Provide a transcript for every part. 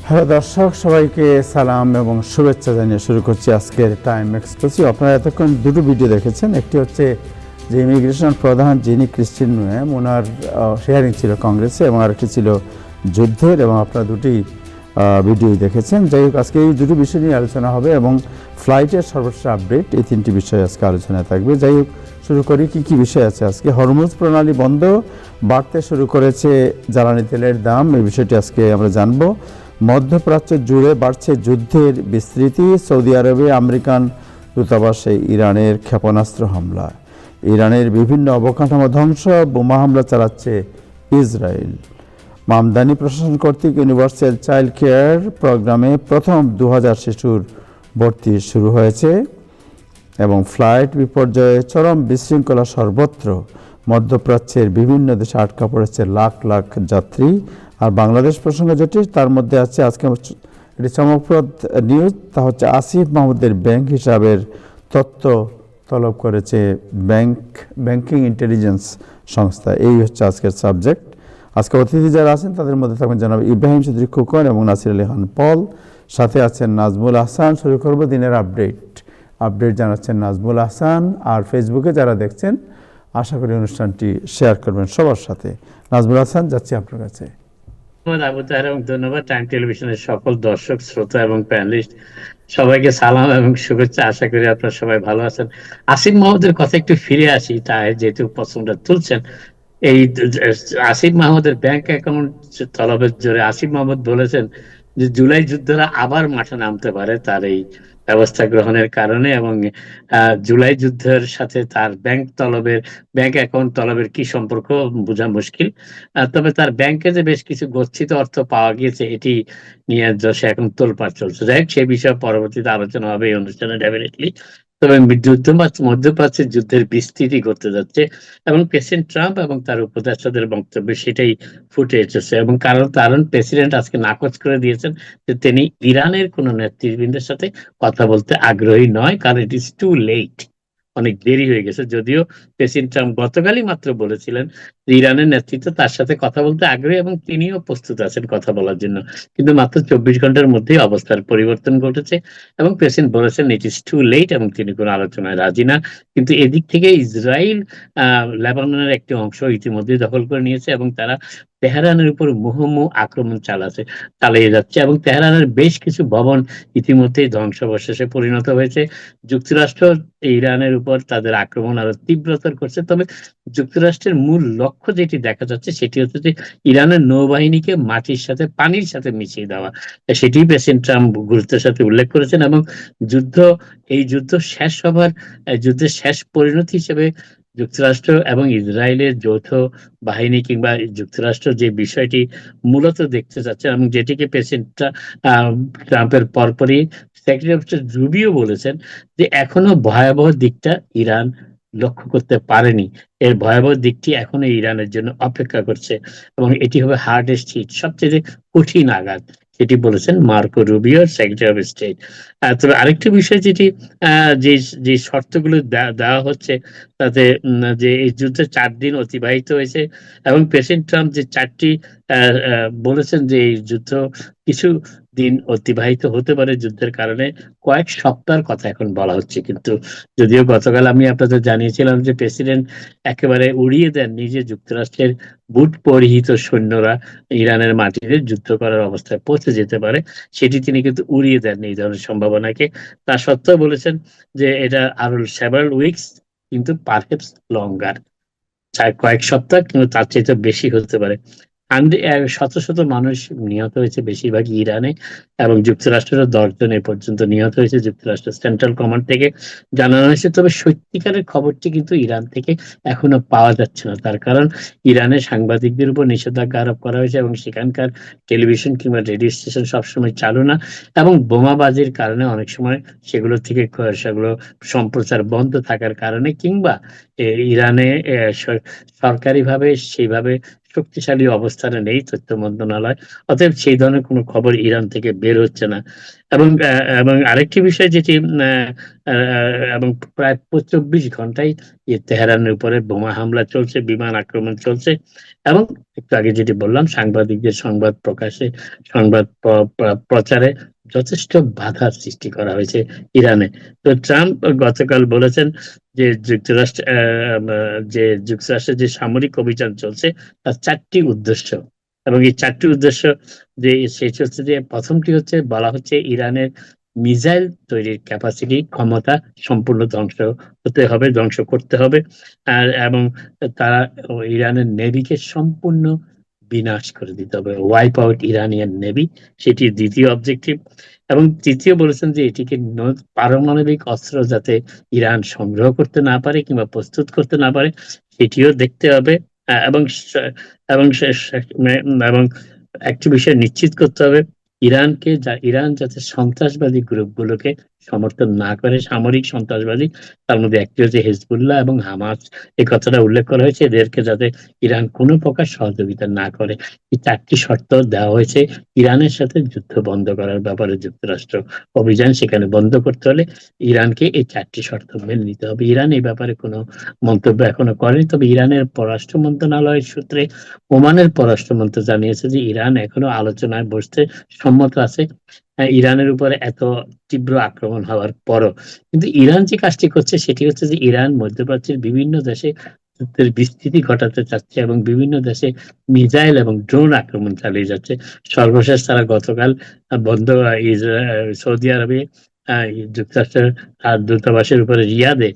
Hello দর্শক, সবাইকে সালাম এবং শুভেচ্ছা জানিয়ে শুরু করছি আজকের টাইম এক্সক্লুসিভ। আপনারা এতক্ষণ দুটো ভিডিও দেখেছেন। একটি হচ্ছে যে ইমিগ্রেশন প্রধান যিনি ক্রিস্টিন নোয়েম, ওনার হিয়ারিং ছিল কংগ্রেসে, এবং আরেকটি ছিল যুদ্ধের, এবং আপনারা দুটি ভিডিওই দেখেছেন। যাই হোক, আজকে এই দুটো বিষয় নিয়ে আলোচনা হবে এবং ফ্লাইটের সর্বশেষ আপডেট, এই তিনটি বিষয় আজকে আলোচনায় থাকবে। যাই হোক, শুরু করি কী কী বিষয় আছে আজকে। হরমুজ প্রণালী বন্ধ, বাড়তে শুরু করেছে জ্বালানি তেলের দাম, এই বিষয়টি আজকে আমরা জানবো। মধ্যপ্রাচ্য জুড়ে বাড়ছে যুদ্ধের বিস্তৃতি, সৌদি আরবে আমেরিকান দূতাবাসে ইরানের ক্ষেপণাস্ত্র হামলা, ইরানের বিভিন্ন অবকাঠামো ধ্বংস, বোমা হামলা চালাচ্ছে ইসরায়েল। মামদানি প্রশাসন কর্তৃক ইউনিভার্সাল চাইল্ড কেয়ার প্রোগ্রামে প্রথম 2000 শিশুর ভর্তি শুরু হয়েছে। এবং ফ্লাইট বিপর্যয়ে চরম বিশৃঙ্খলা সর্বত্র, মধ্যপ্রাচ্যের বিভিন্ন দেশে আটকা পড়েছে লাখ লাখ যাত্রী। আর বাংলাদেশ প্রসঙ্গে যেটি, তার মধ্যে আছে আজকে এটি চমকপ্রদ নিউজ, তা হচ্ছে আসিফ মাহমুদের ব্যাংক হিসাবের তথ্য তলব করেছে ব্যাংকিং ইন্টেলিজেন্স সংস্থা। এই হচ্ছে আজকের সাবজেক্ট। আজকে অতিথি যারা আছেন তাদের মধ্যে থাকবেন জনাব ইব্রাহিম চৌধুরী খোকন এবং নাসির আলী খান পল, সাথে আছেন নাজমুল আহসান। শুরু করব দিনের আপডেট জানাচ্ছেন নাজমুল আহসান। আর ফেসবুকে যারা দেখছেন, আশা করি অনুষ্ঠানটি শেয়ার করবেন সবার সাথে। নাজমুল আহসান, যাচ্ছি আপনার কাছে। ধন্যবাদ আবু তাহের এবং ধন্যবাদ টাইম টেলিভিশনের সকল দর্শক শ্রোতা এবং প্যানেলিস্ট, সবাইকে সালাম এবং শুভেচ্ছা। আশা করি আপনারা সবাই ভালো আছেন। আসিফ মাহমুদের কথা একটু ফিরে আসি, তাই যেহেতু প্রশ্নটা তুলছেন। এই আসিফ মাহমুদের ব্যাংক অ্যাকাউন্ট তলবের জোরে আসিফ মাহমুদ বলেছেন যে জুলাই যুদ্ধরা আবার মাঠে নামতে পারে তার এই ব্যবস্থা গ্রহণের কারণে, এবং জুলাই যুদ্ধের সাথে তার ব্যাংক অ্যাকাউন্ট তলবের কি সম্পর্ক বোঝা মুশকিল। তবে তার ব্যাংকে যে বেশ কিছু গচ্ছিত অর্থ পাওয়া গিয়েছে, এটি নিয়ে যশে এখন তোলপাড় চলছে। যাই হোক, সেই বিষয়ে পরবর্তীতে আলোচনা হবে এই অনুষ্ঠানে ডেফিনেটলি। তবে মধ্যপ্রাচ্যের যুদ্ধের বিস্তৃতি করতে যাচ্ছে এবং প্রেসিডেন্ট ট্রাম্প এবং তার উপদেষ্টাদের বক্তব্য সেটাই ফুটে এসেছে। এবং কারণ প্রেসিডেন্ট আজকে নাকচ করে দিয়েছেন যে তিনি ইরানের কোন নেতৃবৃন্দের সাথে কথা বলতে আগ্রহী নয়, কারণ ইট ইজ টু লেট, অনেক দেরি হয়ে গেছে। যদিও প্রেসিডেন্ট ট্রাম্প গতকালই মাত্র বলেছিলেন যে ইরানের নেতৃত্ব তার সাথে কথা বলতে আগ্রহী এবং তিনিও প্রস্তুত আছেন কথা বলার জন্য, কিন্তু মাত্র 24 ঘন্টার মধ্যেই অবস্থার পরিবর্তন ঘটেছে এবং প্রেসিডেন্ট বলেছেন ইট ইজ টু লেট এবং তিনি কোনো আলোচনায় রাজি না। কিন্তু এদিক থেকে ইসরায়েল লেবাননের একটি অংশ ইতিমধ্যেই দখল করে নিয়েছে এবং তারা তেহরানের উপর মুহুর্মুহু আক্রমণ চালিয়ে যাচ্ছে এবং তেহরানের বেশ কিছু ভবন ইতিমধ্যেই ধ্বংসাবশেষে পরিণত হয়েছে। যুক্তরাষ্ট্র ইরানের উপর তাদের আক্রমণ আরো তীব্রতর করছে। তবে যুক্তরাষ্ট্রের মূল লক্ষ্য যেটি দেখা যাচ্ছে সেটি হচ্ছে যে ইরানের নৌবাহিনীকে মাটির সাথে পানির সাথে মিশিয়ে দেওয়া। সেটি প্রেসিডেন্ট ট্রাম্প গুরুত্বের সাথে উল্লেখ করেছেন এবং যুদ্ধ এই যুদ্ধ শেষ হবার যুদ্ধের শেষ পরিণতি হিসেবে যুক্তরাষ্ট্র এবং ইসরায়েলের যৌথ বাহিনী কিংবা যুক্তরাষ্ট্র যে বিষয়টি মূলত দেখতে চাচ্ছে এবং যেটিকে প্রেসিডেন্ট ট্রাম্পের পরপরই সেক্রেটারি অফ স্টেট রুবিও বলেছেন যে এখনো ভয়াবহ দিকটা ইরান লক্ষ্য করতে পারেনি, এর ভয়াবহ দিকটি এখনো ইরানের জন্য অপেক্ষা করছে এবং এটি হবে হার্ডেস্ট হিট, সবচেয়ে কঠিন আঘাত, সেটি বলেছেন Marco Rubio, secretary of state. তবে আরেকটি বিষয় যেটি যে যে শর্তগুলো দেওয়া হচ্ছে তাতে যে এই যুদ্ধে 4 দিন অতিবাহিত হয়েছে এবং প্রেসিডেন্ট ট্রাম্প যে 4টি বলেছেন যে এই যুদ্ধ কিছু দিন অতিবাহিত হতে পারে যুদ্ধের কারণে, কয়েক সপ্তাহের কথা এখন বলা হচ্ছে। কিন্তু যদিও গতকাল আমি আপনাদের জানিয়েছিলাম যে প্রেসিডেন্ট একেবারে উড়িয়ে দেন নিজে যুক্তরাষ্ট্রের বুট পরিহিত সৈন্যরা ইরানের মাটিতে যুদ্ধ করার অবস্থায় পৌঁছে যেতে পারে, সেটি তিনি কিন্তু উড়িয়ে দেন এই ধরনের সম্ভাবনাকে। তা সত্ত্বেও বলেছেন যে এটা আরো সেভারাল উইকস, কিন্তু পারহেপস লঙ্গার, কয়েক সপ্তাহ কিন্তু তার চাইতে বেশি হতে পারে। শত শত মানুষ নিহত হয়েছে, বেশিরভাগ ইরানে, এবং যুক্তরাষ্ট্রের 10 জন এ পর্যন্ত নিহত হয়েছে, যুক্তরাষ্ট্রের সেন্ট্রাল কমান্ড থেকে জানানো হয়েছে। তবে সত্যিকারের খবরটি কিন্তু ইরান থেকে এখনো পাওয়া যাচ্ছে না, তার কারণ ইরানের সাংবাদিকদের উপর নিষেধাজ্ঞা আরোপ করা হয়েছে এবং সেখানকার টেলিভিশন কিংবা রেডিও স্টেশন সবসময় চালু না এবং বোমাবাজির কারণে অনেক সময় সেগুলো সম্প্রচার বন্ধ থাকার কারণে কিংবা ইরানে সরকারিভাবে সেইভাবে শক্তিশালী অবস্থানে নেই তথ্য মন্ত্রণালয়, অতএব সেই ধরনের কোনো খবর ইরান থেকে বের হচ্ছে না। এবং আরেকটি বিষয় যেটি এবং প্রায় 24 ঘন্টায় তেহরানের উপরে বোমা হামলা চলছে, বিমান আক্রমণ চলছে, এবং একটু আগে যেটি বললাম সাংবাদিকদের সংবাদ প্রকাশে, সংবাদ প্রচারে যথেষ্ট বাধার সৃষ্টি করা হয়েছে ইরানে। তো ট্রাম্প গতকাল বলেছেন যে যুক্তরাষ্ট্রের যে সামরিক অভিযান চলছে তার 4টি উদ্দেশ্য, এবং এই 4টি উদ্দেশ্য যে সেটি হচ্ছে যে প্রথমটি হচ্ছে বলা হচ্ছে ইরানের মিসাইল তৈরির ক্যাপাসিটি, ক্ষমতা সম্পূর্ণ ধ্বংস হতে হবে, ধ্বংস করতে হবে। এবং তারা ইরানের নেভিকে সম্পূর্ণ বিনাশ করে দিতে হবে, ওয়াইপ আউট ইরানিয়ান নেভি, সেটি দ্বিতীয় অবজেক্টিভ। এবং তৃতীয় বলেছেন যে এটিকে পারমাণবিক অস্ত্র যাতে ইরান সংগ্রহ করতে না পারে কিংবা প্রস্তুত করতে না পারে সেটিও দেখতে হবে। এবং এবং এবং একটি বিষয় নিশ্চিত করতে হবে, ইরান যাতে সন্ত্রাসবাদী গ্রুপগুলোকে সমর্থন না করে, সামরিক সন্ত্রাসবাদী, তার মধ্যে একটি হচ্ছে হিজবুল্লাহ এবং হামাস, এই কথাটা উল্লেখ করা হয়েছে, এদেরকে যাতে ইরান কোনো প্রকার সহযোগিতা না করে। এই 4টি শর্ত দেওয়া হয়েছে ইরানের সাথে যুদ্ধ বন্ধ করার ব্যাপারে। যুক্তরাষ্ট্র অভিযান সেখানে বন্ধ করতে হলে ইরানকে এই 4টি শর্ত মেনে নিতে হবে। ইরান এই ব্যাপারে কোনো মন্তব্য এখনো করেনি, তবে ইরানের পররাষ্ট্র মন্ত্রণালয়ের সূত্রে ওমানের পররাষ্ট্র মন্ত্রক জানিয়েছে যে ইরান এখনো আলোচনায় বসতে সম্মত আছে, ইরানের উপরে এত তীব্র আক্রমণ হওয়ার পরও। কিন্তু ইরান যে কাজটি করছে সেটি হচ্ছে যে ইরান মধ্যপ্রাচ্যের বিভিন্ন দেশে যুদ্ধের বিস্তৃতি ঘটাতে চাচ্ছে এবং বিভিন্ন দেশে মিসাইল এবং ড্রোন আক্রমণ চালিয়ে যাচ্ছে। সর্বশেষ তারা গতকাল সৌদি আরবে যুক্তরাষ্ট্রের দূতাবাসের উপরে রিয়াদে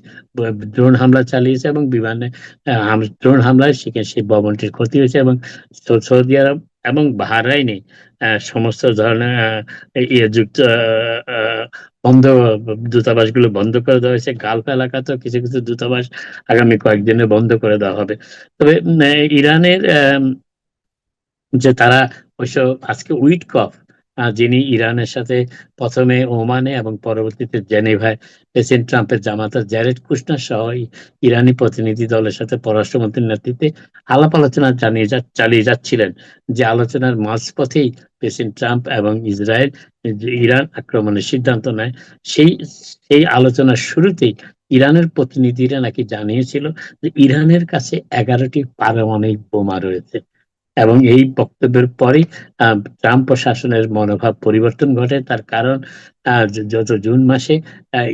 ড্রোন হামলা চালিয়েছে, এবং বিমানে ড্রোন হামলায় সেখানে সেই ভবনটির ক্ষতি হয়েছে। এবং সৌদি আরব এবং বাহরাইনে সমস্ত ধরনের যুক্ত বন্ধ, দূতাবাসগুলো বন্ধ করে দেওয়া হয়েছে। গালফ এলাকাতেও কিছু কিছু দূতাবাস আগামী কয়েকদিনে বন্ধ করে দেওয়া হবে। তবে ইরানের যে তারা অবশ্য আজকে উইটকফ, যিনি ইরানের সাথে প্রথমে ওমানে এবং পরবর্তীতে জেনেভায় প্রেসিডেন্ট ট্রাম্পের জামাতা জ্যারেড কুশনার সহ ইরানি প্রতিনিধি দলের সাথে পররাষ্ট্রমন্ত্রীর নেতৃত্বে আলাপ আলোচনা চালিয়ে যাচ্ছিলেন, যে আলোচনার মাঝপথেই প্রেসিডেন্ট ট্রাম্প এবং ইসরায়েল ইরান আক্রমণের সিদ্ধান্ত নেয়। সেই আলোচনার শুরুতেই ইরানের প্রতিনিধিরা নাকি জানিয়েছিল যে ইরানের কাছে 11টি পারমাণবিক বোমা রয়েছে। এবং এই বক্তব্যের পরেই ট্রাম্প প্রশাসনের মনোভাব পরিবর্তন ঘটে। তার কারণ যত জুন মাসে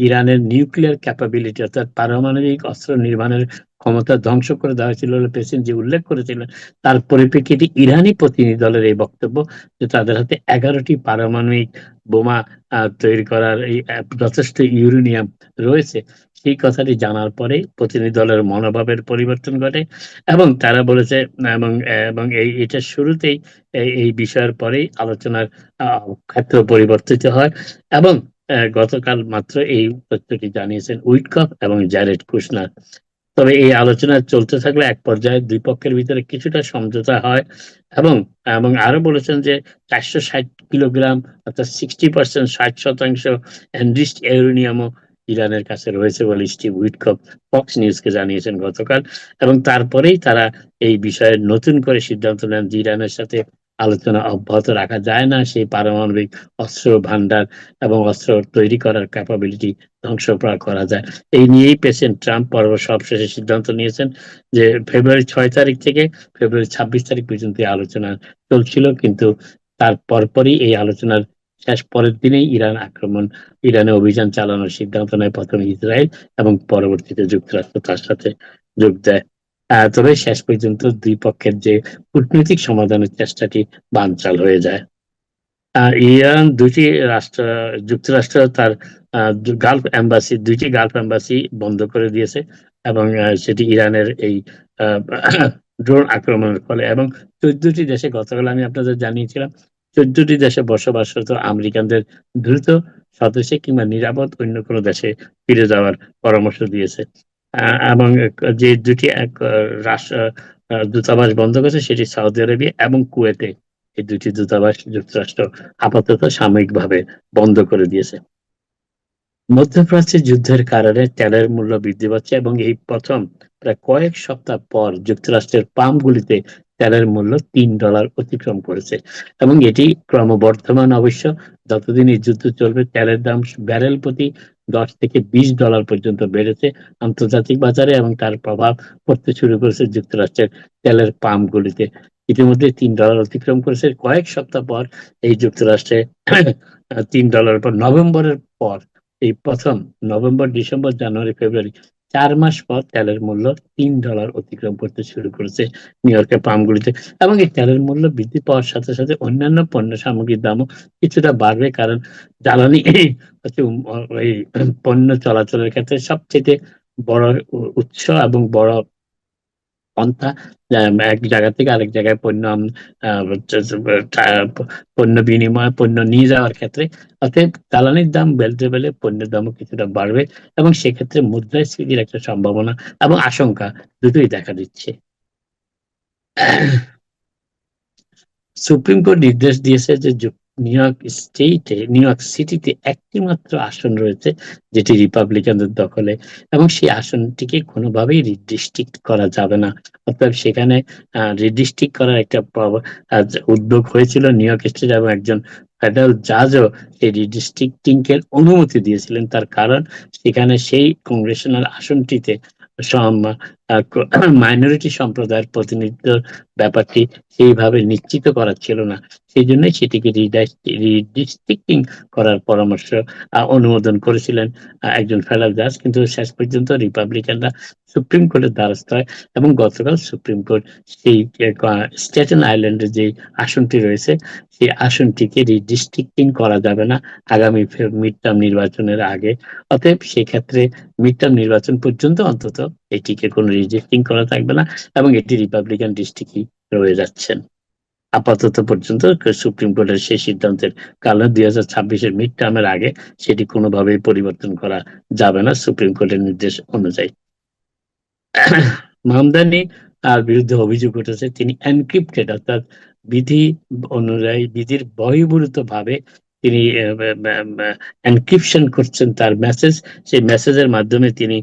ইরানের নিউক্লিয়ার ক্যাপাবিলিটি অর্থাৎ পারমাণবিক অস্ত্র নির্মাণের ক্ষমতা ধ্বংস করে দেওয়া হয়েছিল বলে প্রেসিডেন্ট যে উল্লেখ করেছিলেন, তার পরিপ্রেক্ষিতে ইরানি প্রতিনিধি দলের এই বক্তব্য যে তাদের হাতে 11টি পারমাণবিক বোমা তৈরি করার এই যথেষ্ট ইউরেনিয়াম রয়েছে। সেই কথাটি জানার পরে প্রতিনিধি দলের মনোভাবের পরিবর্তন ঘটে, এবং তারা বলেছে এবং এবং এটার শুরুতেই এই বিষয়ের পরেই আলোচনার ক্ষেত্র পরিবর্তিত হয়। এবং গতকাল মাত্র এই তথ্যটি জানিয়েছেন উইটকফ এবং জ্যারেড কুশনার। তবে এই আলোচনা চলতে থাকলে এক পর্যায়ে দুই পক্ষের ভিতরে কিছুটা সমঝোতা হয়, এবং এবং আরো বলেছেন যে 460 কিলোগ্রাম অর্থাৎ 60%, 60% এনরিচড ইউরেনিয়ামও ইরানের কাছে রয়েছে বলে স্টিভ উইটকফ ফক্স নিউজকে জানিয়েছেন গতকাল। এবং তারপরেই তারা এই বিষয়ে নতুন করে সিদ্ধান্ত নেন যে ইরানের সাথে আলোচনা অব্যাহত রাখা যায় না, সেই পারমাণবিক অস্ত্র ভান্ডার এবং অস্ত্র তৈরি করার ক্যাপাবিলিটি ধ্বংস করা যায়। এই নিয়েই প্রেসিডেন্ট ট্রাম্প সবশেষে সিদ্ধান্ত নিয়েছেন যে ফেব্রুয়ারি 6 তারিখ থেকে ফেব্রুয়ারি 26 তারিখ পর্যন্ত আলোচনা চলছিল, কিন্তু তার পরপরই এই আলোচনার শেষ পরের দিনেই ইরানে অভিযান চালানোর সিদ্ধান্ত নেয় প্রথমে ইসরায়েল এবং পরবর্তীতে যুক্তরাষ্ট্র তার সাথে যোগ দেয়। তবে শেষ পর্যন্ত দুই পক্ষের যে কূটনৈতিক সমাধানের চেষ্টাটি বানচাল হয়ে যায়। ইরান যুক্তরাষ্ট্র তার দুইটি গালফ এম্বাসি বন্ধ করে দিয়েছে, এবং সেটি ইরানের এই ড্রোন আক্রমণের ফলে। এবং 14টি দেশে, গতকাল আমি আপনাদের জানিয়েছিলাম, 14টি দেশে বসবাসরত আমেরিকানদের দ্রুত স্বদেশে কিংবা নিরাপদ অন্য কোনো দেশে ফিরে যাওয়ার পরামর্শ দিয়েছে। এবং যে দুটি দূতাবাস বন্ধ করেছে সেটি সৌদি আরবে এবং কুয়েতে। এই দুটি দূতাবাস যুক্তরাষ্ট্র আপাতত সাময়িকভাবে বন্ধ করে দিয়েছে। মধ্যপ্রাচ্যে যুদ্ধের কারণে তেলের মূল্য বৃদ্ধি পাচ্ছে এবং এই প্রথম প্রায় কয়েক সপ্তাহ পর যুক্তরাষ্ট্রের পাম্পগুলিতে তেলের মূল্য $3 অতিক্রম করেছে এবং এটি ক্রমবর্ধমান অবশ্য। যতদিন এই যুদ্ধ চলবে তেলের দাম ব্যারেল প্রতি $10 থেকে $20 পর্যন্ত বেড়েছে আন্তর্জাতিক বাজারে এবং তার প্রভাব পড়তে শুরু করেছে যুক্তরাষ্ট্রের তেলের পাম্পগুলিতে। ইতিমধ্যে $3 অতিক্রম করেছে কয়েক সপ্তাহ পর এই যুক্তরাষ্ট্রে $3 পর নভেম্বরের পর এই প্রথম নভেম্বর, ডিসেম্বর, জানুয়ারি, ফেব্রুয়ারি 4 মাস পর তেলের মূল্য $3 অতিক্রম করতে শুরু করেছে নিউ ইয়র্কের পাম্পগুলিতে। এবং এই তেলের মূল্য বৃদ্ধি পাওয়ার সাথে সাথে অন্যান্য পণ্য সামগ্রীর দামও কিছুটা বাড়বে, কারণ জ্বালানি হচ্ছে এই পণ্য চলাচলের ক্ষেত্রে সবচেয়ে বড় উৎস এবং বড় পন্থা। এক জায়গা থেকে আরেক জায়গায় পণ্য বিনিময়, পণ্য নিয়ে যাওয়ার ক্ষেত্রে। অতএব জ্বালানির দাম বেড়ে বেড়ে পণ্যের দামও কিছুটা বাড়বে এবং সেক্ষেত্রে মুদ্রাস্ফীতির একটা সম্ভাবনা এবং আশঙ্কা দুটোই দেখা দিচ্ছে। সুপ্রিম কোর্ট নির্দেশ দিয়েছে যে নিউ ইয়র্ক সিটিতে একটি মাত্র আসন রয়েছে যেটি রিপাবলিকানদের দখলে, এবং সেই আসনটিকে কোনোভাবেই রিডিস্ট্রিক্ট করা যাবে না। অর্থাৎ সেখানে রিডিস্ট্রিক্ট করার একটা উদ্যোগ হয়েছিল নিউ ইয়র্ক স্টেট, এবং একজন ফেডারেল জাজও এই রিডিস্ট্রিক্টিং এর অনুমতি দিয়েছিলেন। তার কারণ সেখানে সেই কংগ্রেশনাল আসনটিতে মাইনরিটি সম্প্রদায়ের প্রতিনিধিত্ব ব্যাপারটি সেইভাবে নিশ্চিত করা ছিল না। সেই জন্যই সেটিকে রিডিস্ট্রিক্টিং করার পরামর্শ অনুমোদন করেছিলেন একজন ফেডারেল জাজ, কিন্তু শেষ পর্যন্ত রিপাবলিকানরা সুপ্রিম কোর্টের দ্বারস্থ হয় এবং গতকাল সুপ্রিম কোর্ট সেই স্ট্যাটেন আইল্যান্ডের যে আসনটি রয়েছে সেই আসনটিকে রিডিস্ট্রিক্টিং করা যাবে না আগামী মিড টার্ম নির্বাচনের আগে। অতএব সেক্ষেত্রে মিড টার্ম নির্বাচন পর্যন্ত অন্তত এটিকে কোনো রিডিস্ট্রিক্টিং করা থাকবে না এবং এটি রিপাবলিকান ডিস্ট্রিক্টই রয়ে যাচ্ছেন আপাতত পর্যন্ত। সুপ্রিম কোর্টের সেই সিদ্ধান্তের কারণে 2026-এর মিড টার্মের আগে সেটি কোনোভাবেই পরিবর্তন করা যাবে না সুপ্রিম কোর্টের নির্দেশ অনুযায়ী। মামদানি আর বিরুদ্ধে অভিযোগ উঠেছে তিনি এনক্রিপ্টেড, অর্থাৎ বিধি অনুযায়ী বিধির বহির্ভূত ভাবে তিনি এনক্রিপশন করছেন তার মেসেজ। সেই মেসেজের মাধ্যমে তিনি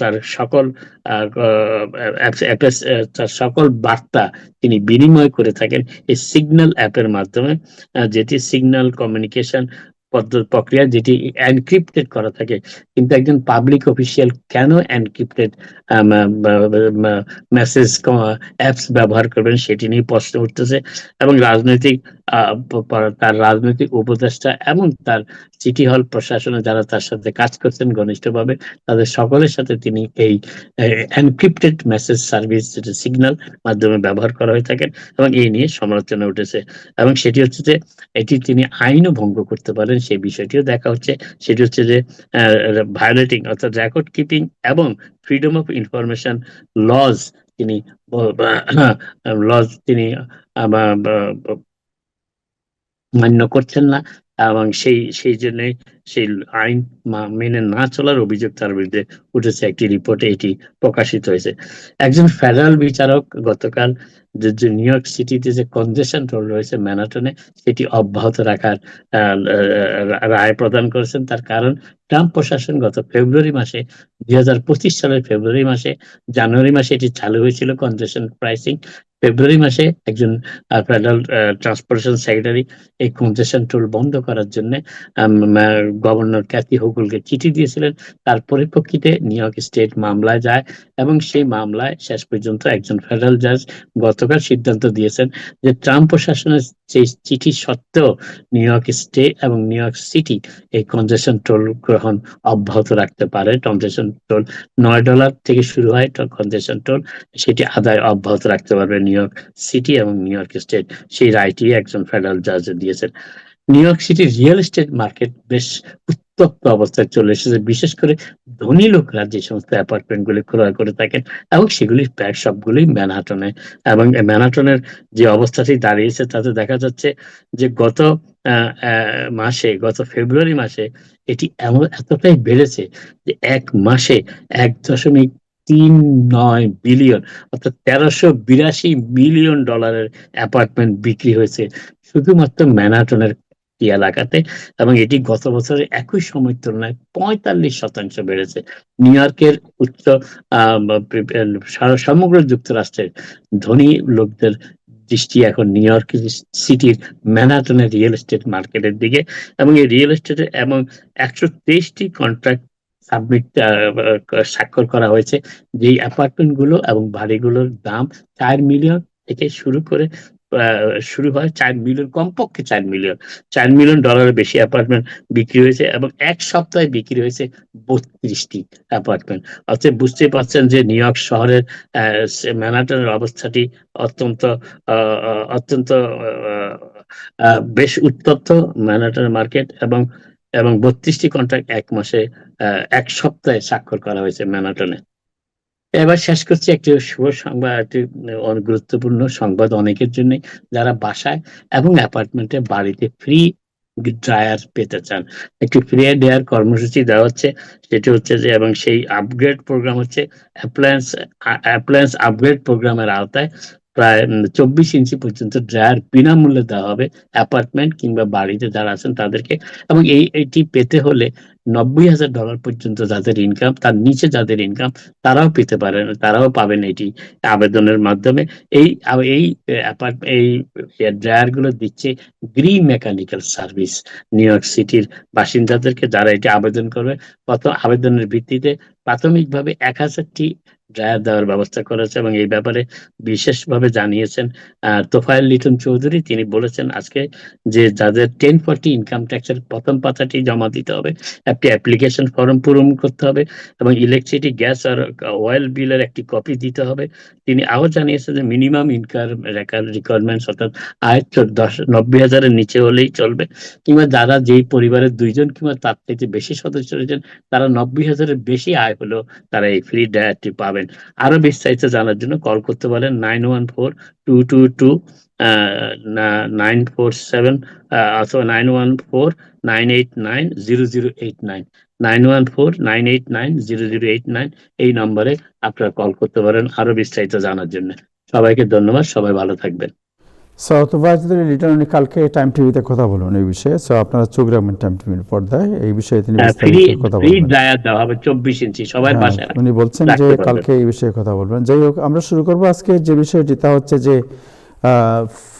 তার সকল তার সকল বার্তা তিনি বিনিময় করে থাকেন এই সিগন্যাল অ্যাপের মাধ্যমে, যেটি সিগন্যাল কমিউনিকেশন প্রক্রিয়া, যেটি এনক্রিপ্টেড করা থাকে। কিন্তু একজন পাবলিক অফিসিয়াল কেন এনক্রিপ্টেড মেসেজ অ্যাপস ব্যবহার করবেন সেটি নিয়ে প্রশ্ন উঠতেছে এবং তার রাজনৈতিক উপদেষ্টা এবং তার সিটি হল প্রশাসনে যারা তার সাথে কাজ করছেন ঘনিষ্ঠভাবে, তাদের সকলের সাথে তিনি এই এনক্রিপ্টেড মেসেজ সার্ভিস, যেটা সিগন্যাল মাধ্যমে ব্যবহার করা হয়ে থাকেন, এবং এই নিয়ে সমালোচনা উঠেছে। এবং সেটি হচ্ছে যে এটি তিনি আইনও ভঙ্গ করতে পারেন, সেই বিষয়টিও দেখা হচ্ছে। সেটি হচ্ছে যে ভায়োলেটিং, অর্থাৎ রেকর্ড কিপিং এবং ফ্রিডম অফ ইনফরমেশন লজ তিনি মান্য করছেন না, এবং সেই জন্য সেই আইন মেনে না চলার অভিযোগ তার বিরুদ্ধে উঠেছে। একটি রিপোর্টে এটি প্রকাশিত হয়েছে। একজন ফেডারেল বিচারক গতকাল যে নিউ ইয়র্ক সিটিতে যে কনজেশন টোল রয়েছে ম্যানহাটনে, সেটি অব্যাহত রাখার রায় প্রদান করেছেন। তার কারণ ট্রাম্প প্রশাসন গত ফেব্রুয়ারি মাসে 2025 সালের ফেব্রুয়ারি মাসে, জানুয়ারি মাসে এটি চালু হয়েছিল কনজেশন প্রাইসিং। ফেব্রুয়ারি মাসে একজন ফেডারেল ট্রান্সপোর্টেশন সেক্রেটারি এই কনজেশন টোল বন্ধ করার জন্য গভর্নর ক্যাথি হোকুলকে চিঠি দিয়েছিলেন। তার পরিপ্রেক্ষিতে নিউ ইয়র্ক স্টেট মামলায় যায় এবং সেই মামলায় শেষ পর্যন্ত একজন ফেডারেল জাজ গতকাল সিদ্ধান্ত দিয়েছেন যে ট্রাম্প প্রশাসনের সেই চিঠি সত্ত্বেও নিউ ইয়র্ক স্টেট এবং নিউ ইয়র্ক সিটি এই কনজেশন টোল গ্রহণ অব্যাহত রাখতে পারে। কনজেশন টোল $9 থেকে শুরু হয়, কনজেশন টোল সেটি আদায় অব্যাহত রাখতে পারবে নিউ ইয়র্ক সিটি এবং নিউ ইয়র্ক স্টেট। সেই রায়টি একজন ফেডারেল জাজ দিয়েছেন। নিউ ইয়র্ক সিটির রিয়েল এস্টেট মার্কেট বেশ উত্তপ্ত অবস্থায় চলে এসেছে, বিশেষ করে ধনী লোকরা যে সমস্ত অ্যাপার্টমেন্ট গুলি ক্রয় করে থাকেন, এবং সেগুলি প্রায় সবগুলি ম্যানহাটনে। এবং ম্যানহাটনের যে অবস্থাটি দাঁড়িয়েছে তাতে দেখা যাচ্ছে যে গত ফেব্রুয়ারি মাসে এটি এতটাই বেড়েছে যে এক মাসে 1.39 বিলিয়ন, অর্থাৎ $1382 মিলিয়ন অ্যাপার্টমেন্ট বিক্রি হয়েছে শুধুমাত্র ম্যানহাটনের এলাকাতে, এবং এটি গত বছরের একই সময়ের তুলনায় 45% বেড়েছে। নিউ ইয়র্কের উচ্চ সমগ্র যুক্তরাষ্ট্রের ধনী লোকদের দৃষ্টি এখন নিউ ইয়র্ক সিটির ম্যানহাটনের রিয়েল এস্টেট মার্কেটের দিকে, এবং এই রিয়েল এস্টেটের এবং 123টি কন্ট্রাক্ট সাবমিট স্বাক্ষর করা হয়েছে, যেই অ্যাপার্টমেন্ট গুলো এবং বাড়িগুলোর দাম 4 মিলিয়ন থেকে শুরু হয় 4 মিলিয়ন, কমপক্ষে 4 মিলিয়ন, $4 মিলিয়ন বেশি অ্যাপার্টমেন্ট বিক্রি হয়েছে, এবং এক সপ্তাহে বিক্রি হয়েছে 32টি অ্যাপার্টমেন্ট। অতএব বুঝতে পারছেন যে নিউ ইয়র্ক শহরের ম্যানহাটনের অবস্থাটি অত্যন্ত অত্যন্ত বেশ উত্তপ্ত ম্যানহাটন মার্কেট, এবং 32টি কন্ট্রাক্ট এক সপ্তাহে স্বাক্ষর করা হয়েছে ম্যানহাটনে। এবার শেষ করছি একটি শুভ সংবাদ, একটি অনেক গুরুত্বপূর্ণ সংবাদ অনেকের জন্য যারা বাসায় এবং অ্যাপার্টমেন্টে বাড়িতে ফ্রি ড্রায়ার পেতে চান। একটি ফ্রি ড্রায়ার কর্মসূচি দেওয়া হচ্ছে, সেটি হচ্ছে যে, এবং সেই আপগ্রেড প্রোগ্রাম হচ্ছে অ্যাপ্লায়েন্স আপগ্রেড প্রোগ্রামের আওতায় প্রায় 24 ইঞ্চি পর্যন্ত ড্রায়ার বিনামূল্যে দেওয়া হবে অ্যাপার্টমেন্ট কিংবা বাড়িতে যারা আছেন তাদেরকে। এবং এটি পেতে হলে $90,000 পর্যন্ত যাদের ইনকাম, তার নিচে যাদের ইনকাম, তারাও পাবেন এটি আবেদনের মাধ্যমে। এই ড্রায়ার গুলো দিচ্ছে Gree mechanical service new York সিটির বাসিন্দাদেরকে, যারা এটি আবেদন করবে। আবেদনের ভিত্তিতে প্রাথমিকভাবে 1000টি ড্রায়ার দেওয়ার ব্যবস্থা করেছে, এবং এই ব্যাপারে বিশেষভাবে জানিয়েছেন তোফায়েল লিটন চৌধুরী। তিনি বলেছেন আজকে যে যাদের 1040 ইনকাম ট্যাক্সের প্রথম পাতাটি জমা দিতে হবে, একটি অ্যাপ্লিকেশন ফর্ম পূরণ করতে হবে, এবং ইলেকট্রিসিটি, গ্যাস আর অয়েল বিলের একটি কপি দিতে হবে। তিনি আরও জানিয়েছেন যে মিনিমাম ইনকাম রিকোয়ারমেন্টস, অর্থাৎ আয় 90,000-এর নিচে হলেই চলবে, কিংবা যারা যেই পরিবারের 2জন কিংবা তার থেকে বেশি সদস্য রয়েছেন, তারা 90,000-এর বেশি আয় হলেও তারা এই ফ্রি ড্রায়ারটি পাবেন। আরো বিস্তারিত জানার জন্য কল করতে পারেন 914-222-947 অথবা 914-989-0089, 914-989-0089 এই নম্বরে আপনারা কল করতে পারেন আরো বিস্তারিত জানার জন্য। সবাইকে ধন্যবাদ, সবাই ভালো থাকবেন। লিটন উনি কালকে টাইম টিভিতে কথা বলবেন এই বিষয়ে, আপনারা চোখ রাখবেন টাইম টিভির পর্দায়, এই বিষয়ে তিনি বিস্তারিত কথা বলবেন। ড্রায়ার দেওয়া হবে 24 ইঞ্চি সবার বাসায়, উনি বলছেন যে কালকে এই বিষয়ে কথা বলবেন। যাই হোক, আমরা শুরু করবো আজকে যে বিষয়টি, তা হচ্ছে যে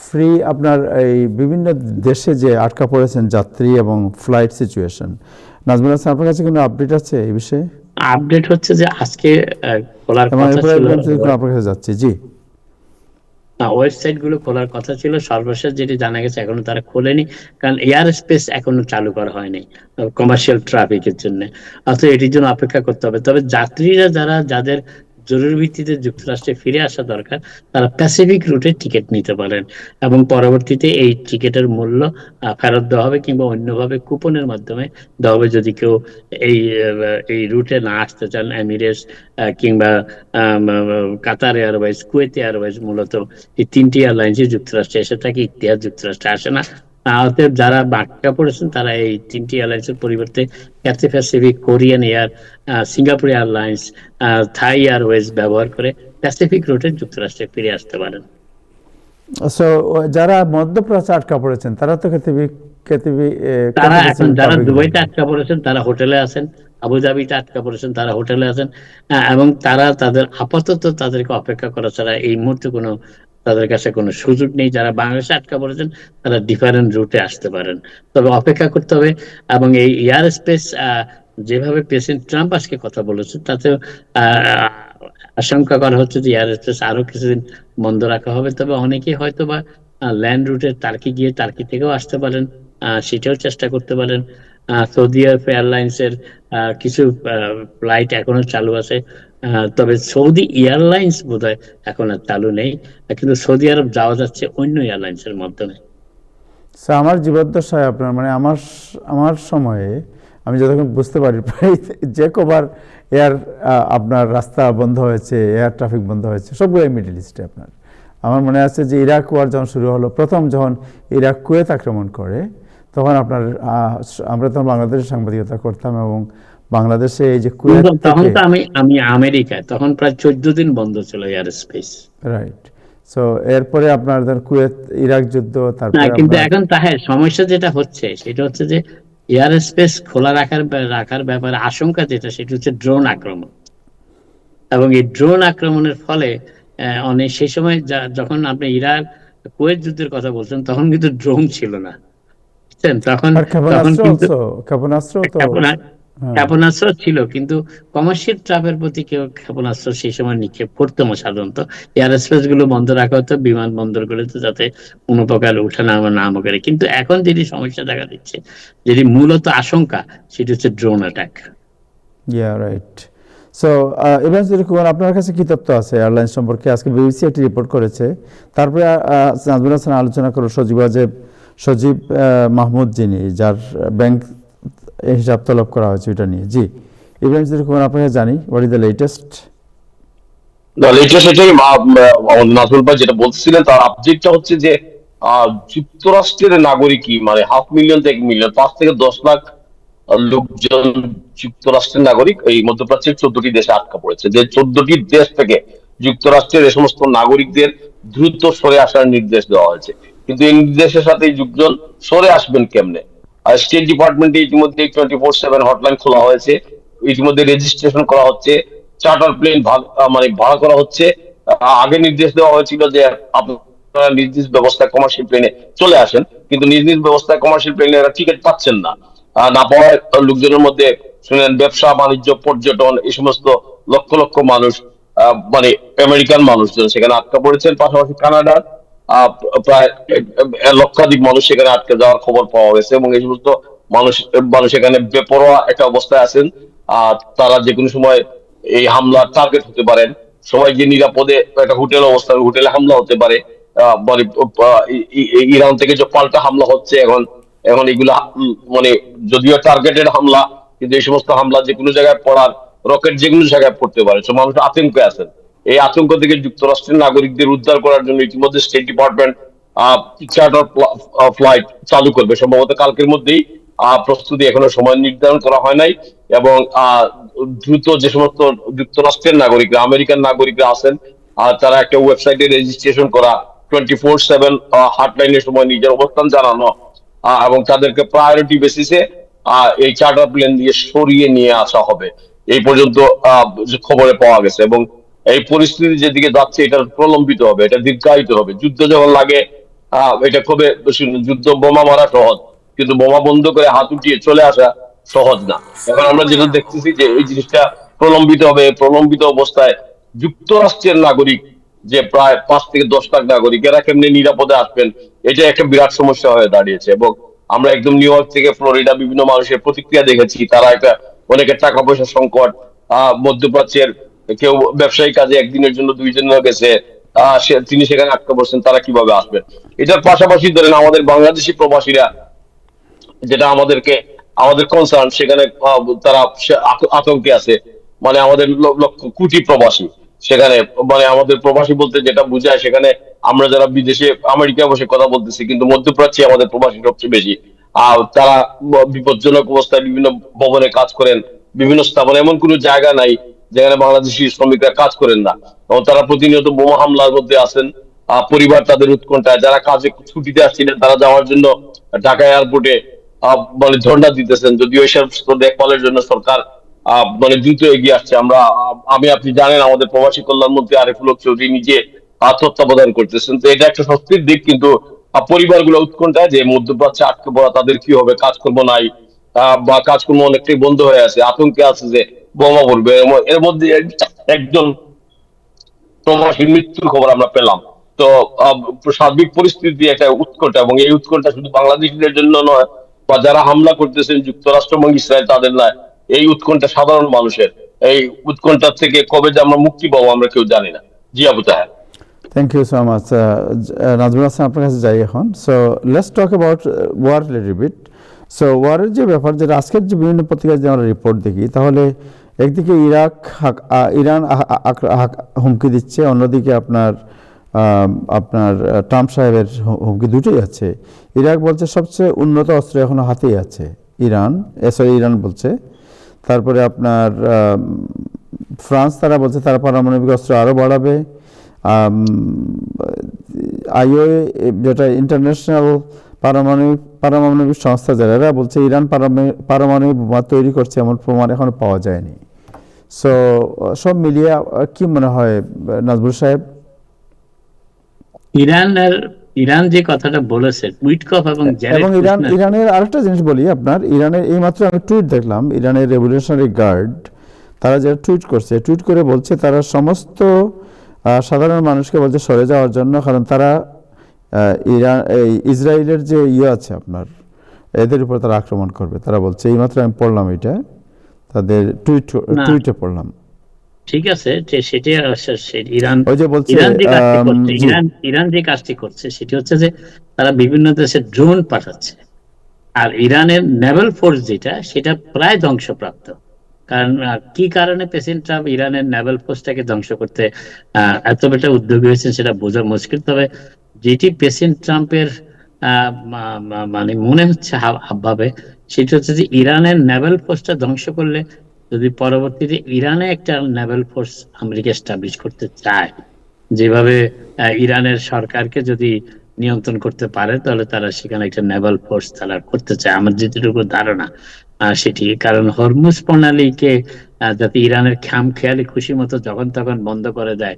ফ্রি আপনার এই বিভিন্ন দেশে যে আটকা পড়েছেন যাত্রী এবং ফ্লাইট সিচুয়েশন, নাজমুল হাসান, আপনার কাছে কোনো আপডেট আছে এই বিষয়ে? আপডেট হচ্ছে যে আজকে খোলার কথা ছিল, আপনার কাছে যাচ্ছে। জি, ওয়েবসাইট গুলো খোলার কথা ছিল, সর্বশেষ যেটি জানা গেছে এখনো তারা খোলেনি, কারণ এয়ার স্পেস এখনো চালু করা হয়নি কমার্শিয়াল ট্রাফিকের জন্য। অর্থাৎ এটির জন্য অপেক্ষা করতে হবে। তবে যাত্রীরা যাদের জরুরি ভিত্তিতে যুক্তরাষ্ট্রে ফিরে আসা দরকার, তারা প্যাসিফিক রুটে টিকিট নিতে পারেন, এবং পরবর্তীতে এই টিকিটের মূল্য ফেরত দেওয়া হবে, কিংবা অন্যভাবে কুপনের মাধ্যমে দেওয়া হবে যদি কেউ এই রুটে না আসতে চান। এমিরেটস কিংবা কাতার এয়ারওয়েজ, কুয়েত এয়ারওয়েজ, মূলত এই 3টি এয়ারলাইন্সই যুক্তরাষ্ট্রে এসে থাকে, ইতিহাদ যুক্তরাষ্ট্রে আসে না। অতএব যারা আটকা পড়েছেন তারা এই 3টি এয়ারলাইন্সের পরিবর্তে Cathay Pacific, Korean Air, Singapore Airlines, Thai Airways ব্যবহার করে প্যাসিফিক রুটে যুক্তরাষ্ট্রে ফিরে আসতে পারেন। যারা মধ্যপ্রাচ্যে আটকা পড়েছেন তারা তো তারা এখন যারা দুবাইতে আটকা পড়েছেন তারা হোটেলে আছেন, আবুধাবিতে আটকা পড়েছেন তারা হোটেলে আছেন, এবং তাদের আপাতত তাদেরকে অপেক্ষা করা ছাড়া এই মুহূর্তে তাদের কাছে কোনো সুযোগ নেই। যারা বাংলাদেশে আটকা পড়েছেন তারা ডিফারেন্ট রুটে আসতে পারেন, তবে অপেক্ষা করতে হবে। এবং এই এয়ার স্পেস যেভাবে প্রেসিডেন্ট ট্রাম্প আজকে কথা বলেছে, তাতে আশঙ্কা করা হচ্ছে যে এয়ার স্পেস আরো কিছুদিন বন্ধ রাখা হবে। তবে অনেকেই হয়তো বা ল্যান্ড রুটে টার্কি গিয়ে টার্কি থেকেও আসতে পারেন, সেটাও চেষ্টা করতে পারেন। সৌদি আরব এয়ারলাইন্সের কিছু ফ্লাইট এখনো চালু আছে, তবে সৌদি এয়ারলাইন্স বোধহয় এখন আর চালু নেই, কিন্তু সৌদি আরব যাওয়া যাচ্ছে অন্য এয়ারলাইন্সের মাধ্যমে। আমার জীবদ্দশায় আপনার মানে আমার সময়ে আমি যতক্ষণ বুঝতে পারি, প্রায় যে কবার আপনার রাস্তা বন্ধ হয়েছে, এয়ার ট্রাফিক বন্ধ হয়েছে, সবগুলোই মিডল ইস্টে। আপনার আমার মনে আছে যে ইরাক ওয়ার যখন শুরু হলো, প্রথম যখন ইরাক কুয়েত আক্রমণ করে, তখন আমরা তখন বাংলাদেশে সাংবাদিকতা করতাম, এবং বাংলাদেশে এই যে কুয়েত, তখন তো আমি আমেরিকায়, তখন প্রায় 14 দিন বন্ধ ছিল এয়ার স্পেস। রাইট। সো এরপরে আপনাদের কুয়েত ইরাক যুদ্ধ, না, তারপরে কিন্তু আপনার এখন তাহের সমস্যা যেটা হচ্ছে সেটা হচ্ছে যে এয়ার স্পেস খোলা রাখার ব্যাপারে আশঙ্কা যেটা, সেটা হচ্ছে ড্রোন আক্রমণ। এবং এই ড্রোন আক্রমণের ফলে অনেক সেই সময় যখন আপনি ইরাক কুয়েত যুদ্ধের কথা বলছেন, তখন কিন্তু ড্রোন ছিল না, বুঝছেন? তখন আর তখন ক্ষেপণাস্ত্র কিন্তু অলসো, ক্ষেপণাস্ত্র তো হ্যাঁ। ক্ষেপণাস্ত্র ছিল, কিন্তু কমার্শিয়াল ট্রাফের প্রতি কেউ ক্ষেপণাস্ত্র সেই সময় নিক্ষেপ করতো না সাধারণত। এয়ার স্পেস গুলো বন্ধ রাখা হতো বিমানবন্দরগুলোতে, যাতে কোনো প্রকার ওঠানামা না করে। কিন্তু এখন যেটি সমস্যা দেখা দিচ্ছে, যেটি মূলত আশঙ্কা, সেটি হচ্ছে drone attack. Yeah right. So Ibrahim Syed Kumar, আপনার কাছে কি তথ্য আছে এয়ারলাইন্স সম্পর্কে? আজকে বিবিসি একটি রিপোর্ট করেছে, তারপরে নাজমুল হাসান আলোচনা করো সজীব মাহমুদ, যিনি যার ব্যাংক হিসাব তলব করা হয়েছে এটা নিয়ে। জি ইব্রাহিম সৈয়দ কুমার, আপনাকে জানি what is the latest? Latest এটাই নাজমুল ভাই যেটা বলছিলেন তার আপডেটটা হচ্ছে যে যুক্তরাষ্ট্রের নাগরিকই মানে 500,000 থেকে 1 মিলিয়ন, 5 থেকে 10 লাখ লোকজন যুক্তরাষ্ট্রের নাগরিক এই মধ্যপ্রাচ্যের 14টি দেশে আটকা পড়েছে। যে 14টি দেশ থেকে যুক্তরাষ্ট্রের এই সমস্ত নাগরিকদের দ্রুত সরে আসার নির্দেশ দেওয়া হয়েছে। কিন্তু এই নির্দেশের সাথে এই লোকজন সরে আসবেন কেমনে? আর স্টেট ডিপার্টমেন্টে ইতিমধ্যে 24/7 হটলাইন খোলা হয়েছে, ইতিমধ্যে রেজিস্ট্রেশন করা হচ্ছে, চার্টার প্লেন মানে ভাড়া করা হচ্ছে। আগে নির্দেশ দেওয়া হয়েছিল যে আপনারা নিজ নিজ ব্যবস্থায় কমার্শিয়াল প্লেনে চলে আসেন, কিন্তু নিজ নিজ ব্যবস্থায় কমার্শিয়াল প্লেনে এরা টিকিট পাচ্ছেন না। না পাওয়ার লোকজনের মধ্যে শুনেন ব্যবসা বাণিজ্য পর্যটন এই সমস্ত লক্ষ লক্ষ মানুষ, মানে আমেরিকান মানুষজন সেখানে আটকা পড়েছেন। পাশাপাশি কানাডার প্রায় লক্ষাধিক মানুষ সেখানে আটকে যাওয়ার খবর পাওয়া গেছে, এবং এই সমস্ত মানুষ মানুষ এখানে বেপরোয়া একটা অবস্থায় আছেন। তারা যে কোনো সময় এই হামলার টার্গেট হতে পারেন। সবাই যে নিরাপদে একটা হোটেল অবস্থান, হোটেলে হামলা হতে পারে। মানে ইরান থেকে যে পাল্টা হামলা হচ্ছে এখন, এখন এগুলা মানে যদিও টার্গেটেড হামলা, কিন্তু এই সমস্ত হামলা যে কোনো জায়গায় পড়ার, রকেট যে কোনো জায়গায় পড়তে পারে। তো মানুষ আতঙ্কে আছেন। এই আতঙ্ক থেকে যুক্তরাষ্ট্রের নাগরিকদের উদ্ধার করার জন্য ইতিমধ্যে স্টেট ডিপার্টমেন্ট চার্টার ফ্লাইট চালু করবে সম্ভবত কালকের মধ্যেই। প্রস্তুতি এখনো সময় নির্ধারণ করা হয় নাই, এবং দ্রুত যে সমস্ত যুক্তরাষ্ট্রের নাগরিকরা, আমেরিকান নাগরিকরা আছেন, তারা একটা ওয়েবসাইটে রেজিস্ট্রেশন করা, 24/7 হটলাইনের সময় নিজের অবস্থান জানানো, এবং তাদেরকে প্রায়োরিটি বেসিসে এই চার্টার প্লেন দিয়ে সরিয়ে নিয়ে আসা হবে, এই পর্যন্ত খবরে পাওয়া গেছে। এবং এই পরিস্থিতি যেদিকে যাচ্ছে এটা প্রলম্বিত হবে, এটা দীর্ঘায়িত হবে। যুদ্ধ যখন লাগে এটা খুবই, যুদ্ধ বোমা মারা সহজ, কিন্তু বোমা বন্ধ করে হাত উঠিয়ে চলে আসা সহজ না। এখন আমরা যেটা দেখতেছি যে এই জিনিসটা প্রলম্বিত হবে। প্রলম্বিত অবস্থায় যুক্তরাষ্ট্রের নাগরিক যে প্রায় 5 থেকে 10 লাখ নাগরিক, এরা কেমনি নিরাপদে আসবেন, এটা একটা বিরাট সমস্যা হয়ে দাঁড়িয়েছে। এবং আমরা একদম নিউ ইয়র্ক থেকে ফ্লোরিডা বিভিন্ন মানুষের প্রতিক্রিয়া দেখেছি, তারা একটা অনেকের টাকা পয়সার সংকট, মধ্যপ্রাচ্যের কেউ ব্যবসায়িক কাজে একদিনের জন্য 2 দিনও গেছে, তিনি সেখানে আটকা পড়ছেন, তারা কিভাবে আসবেন। এটার পাশাপাশি ধরেন আমাদের বাংলাদেশি প্রবাসীরা, যেটা আমাদের কনসার্ন, সেখানে তারা আতঙ্কে আছে। মানে আমাদের লক্ষ কোটি প্রবাসী সেখানে, মানে আমাদের প্রবাসী বলতে যেটা বোঝায়, সেখানে আমরা যারা বিদেশে আমেরিকায় বসে কথা বলতেছি, কিন্তু মধ্যপ্রাচ্যে আমাদের প্রবাসী সবচেয়ে বেশি। তারা বিপজ্জনক অবস্থায় বিভিন্ন ভবনে কাজ করেন, বিভিন্ন স্থাপনে, এমন কোনো জায়গা নাই যেখানে বাংলাদেশি শ্রমিকরা কাজ করেন না, এবং তারা প্রতিনিয়ত বোমা হামলার মধ্যে আছেন। পরিবার তাদের উৎকণ্ঠায়, যারা কাজে ছুটিতে আসছিলেন তারা যাওয়ার জন্য ঢাকা এয়ারপোর্টে মানে ধর্ণা দিতেছেন, যদিও এই সমস্ত দেখভালের জন্য সরকার মানে দ্রুত এগিয়ে আসছে। আমি আপনি জানেন আমাদের প্রবাসী কল্যাণ মন্ত্রী আরিফুল হক চৌধুরী নিজে তত্ত্বাবধান করতেছেন। তো এটা একটা স্বস্তির দিক, কিন্তু পরিবারগুলো উৎকণ্ঠায় যে মধ্যপ্রাচ্যে আটকে পড়া তাদের কি হবে, কাজকর্ম নাই, বা কাজকর্ম অনেকটাই বন্ধ হয়ে আছে, আতঙ্কে আছে যে বোমা পড়বে। এর মধ্যে একজন প্রবাসীর মৃত্যুর খবর আমরা পেলাম। তো সার্বিক পরিস্থিতি একটা উৎকণ্ঠা, এবং এই উৎকণ্ঠা শুধু বাংলাদেশিদের জন্য নয়, বা যারা হামলা করতেছেন যুক্তরাষ্ট্র এবং ইসরায়েল তাদের নয়, এই উৎকণ্ঠা সাধারণ মানুষের। এই উৎকণ্ঠা থেকে কবে যে আমরা মুক্তি পাবো আমরা কেউ জানি না। জি Abu Taher. Thank you so much. Nazmul Hasan, আপনার কাছে যাই এখন। So let's talk about war little bit. So ওয়ারের যে ব্যাপার, যেটা আজকের যে বিভিন্ন পত্রিকায় যে আমরা রিপোর্ট দেখি, তাহলে একদিকে ইরান হুমকি দিচ্ছে, অন্যদিকে আপনার ট্রাম্প সাহেবের হুমকি দুটোই আছে। ইরাক বলছে সবচেয়ে উন্নত অস্ত্র এখনো হাতেই আছে ইরান বলছে। তারপরে আপনার ফ্রান্স, তারা বলছে তারা পারমাণবিক অস্ত্র আরও বাড়াবে। আইওএ যেটা ইন্টারন্যাশনাল পারমাণবিক সংস্থা যারা, এরা বলছে ইরান পারমাণবিক বোমা তৈরি করছে এমন প্রমাণ এখনো পাওয়া যায়নি। সো সব মিলিয়ে কি মনে হয় নাজমুল সাহেব? ইরান যে কথাটা বলেছে উইটকফ এবং এবং ইরানের আরেকটা জিনিস বলি আপনার, ইরানের এইমাত্র আমি টুইট দেখলাম, ইরানের রেভলিউশনারি গার্ড তারা যারা টুইট করে বলছে তারা সমস্ত সাধারণ মানুষকে বলছে সরে যাওয়ার জন্য, কারণ তারা ইসরায়েলের যে আছে আপনার, এদের উপর তারা আক্রমণ করবে তারা বলছে। এইমাত্র আমি পড়লাম এটা, তাদের টুইটে পড়লাম। ঠিক আছে, সেটা ইরান ওই যে বলছে ইরান যে কাজটি করছে সেটি হচ্ছে যে তারা বিভিন্ন দেশে ড্রোন পাঠাচ্ছে, আর ইরানের নেভাল ফোর্স যেটা সেটা প্রায় ধ্বংসপ্রাপ্ত। কারণ কি কারণে প্রেসিডেন্ট ট্রাম্প ইরানের নেভাল ফোর্সটাকে ধ্বংস করতে এত বেটা উদ্যোগী হয়েছেন সেটা বোঝা মুশকিল। তবে যেটি প্রেসিডেন্ট ট্রাম্পের মানে মনে হচ্ছে ভাবে, সেটা হচ্ছে যে ইরানের নেভাল ফোর্সটা ধ্বংস করলে যদি পরবর্তীতে ইরানে একটা নেভাল ফোর্স আমেরিকা এস্টাবলিশ করতে চায়, যেভাবে ইরানের সরকারকে যদি নিয়ন্ত্রণ করতে পারে, তাহলে তারা সেখানে একটা নেভাল ফোর্স তারা করতে চায়, আমার যেটুকু ধারণা সেটি। কারণ হরমুজ প্রণালীকে যাতে ইরানের খামখেয়ালি খুশি মতো যখন তখন বন্ধ করে দেয়,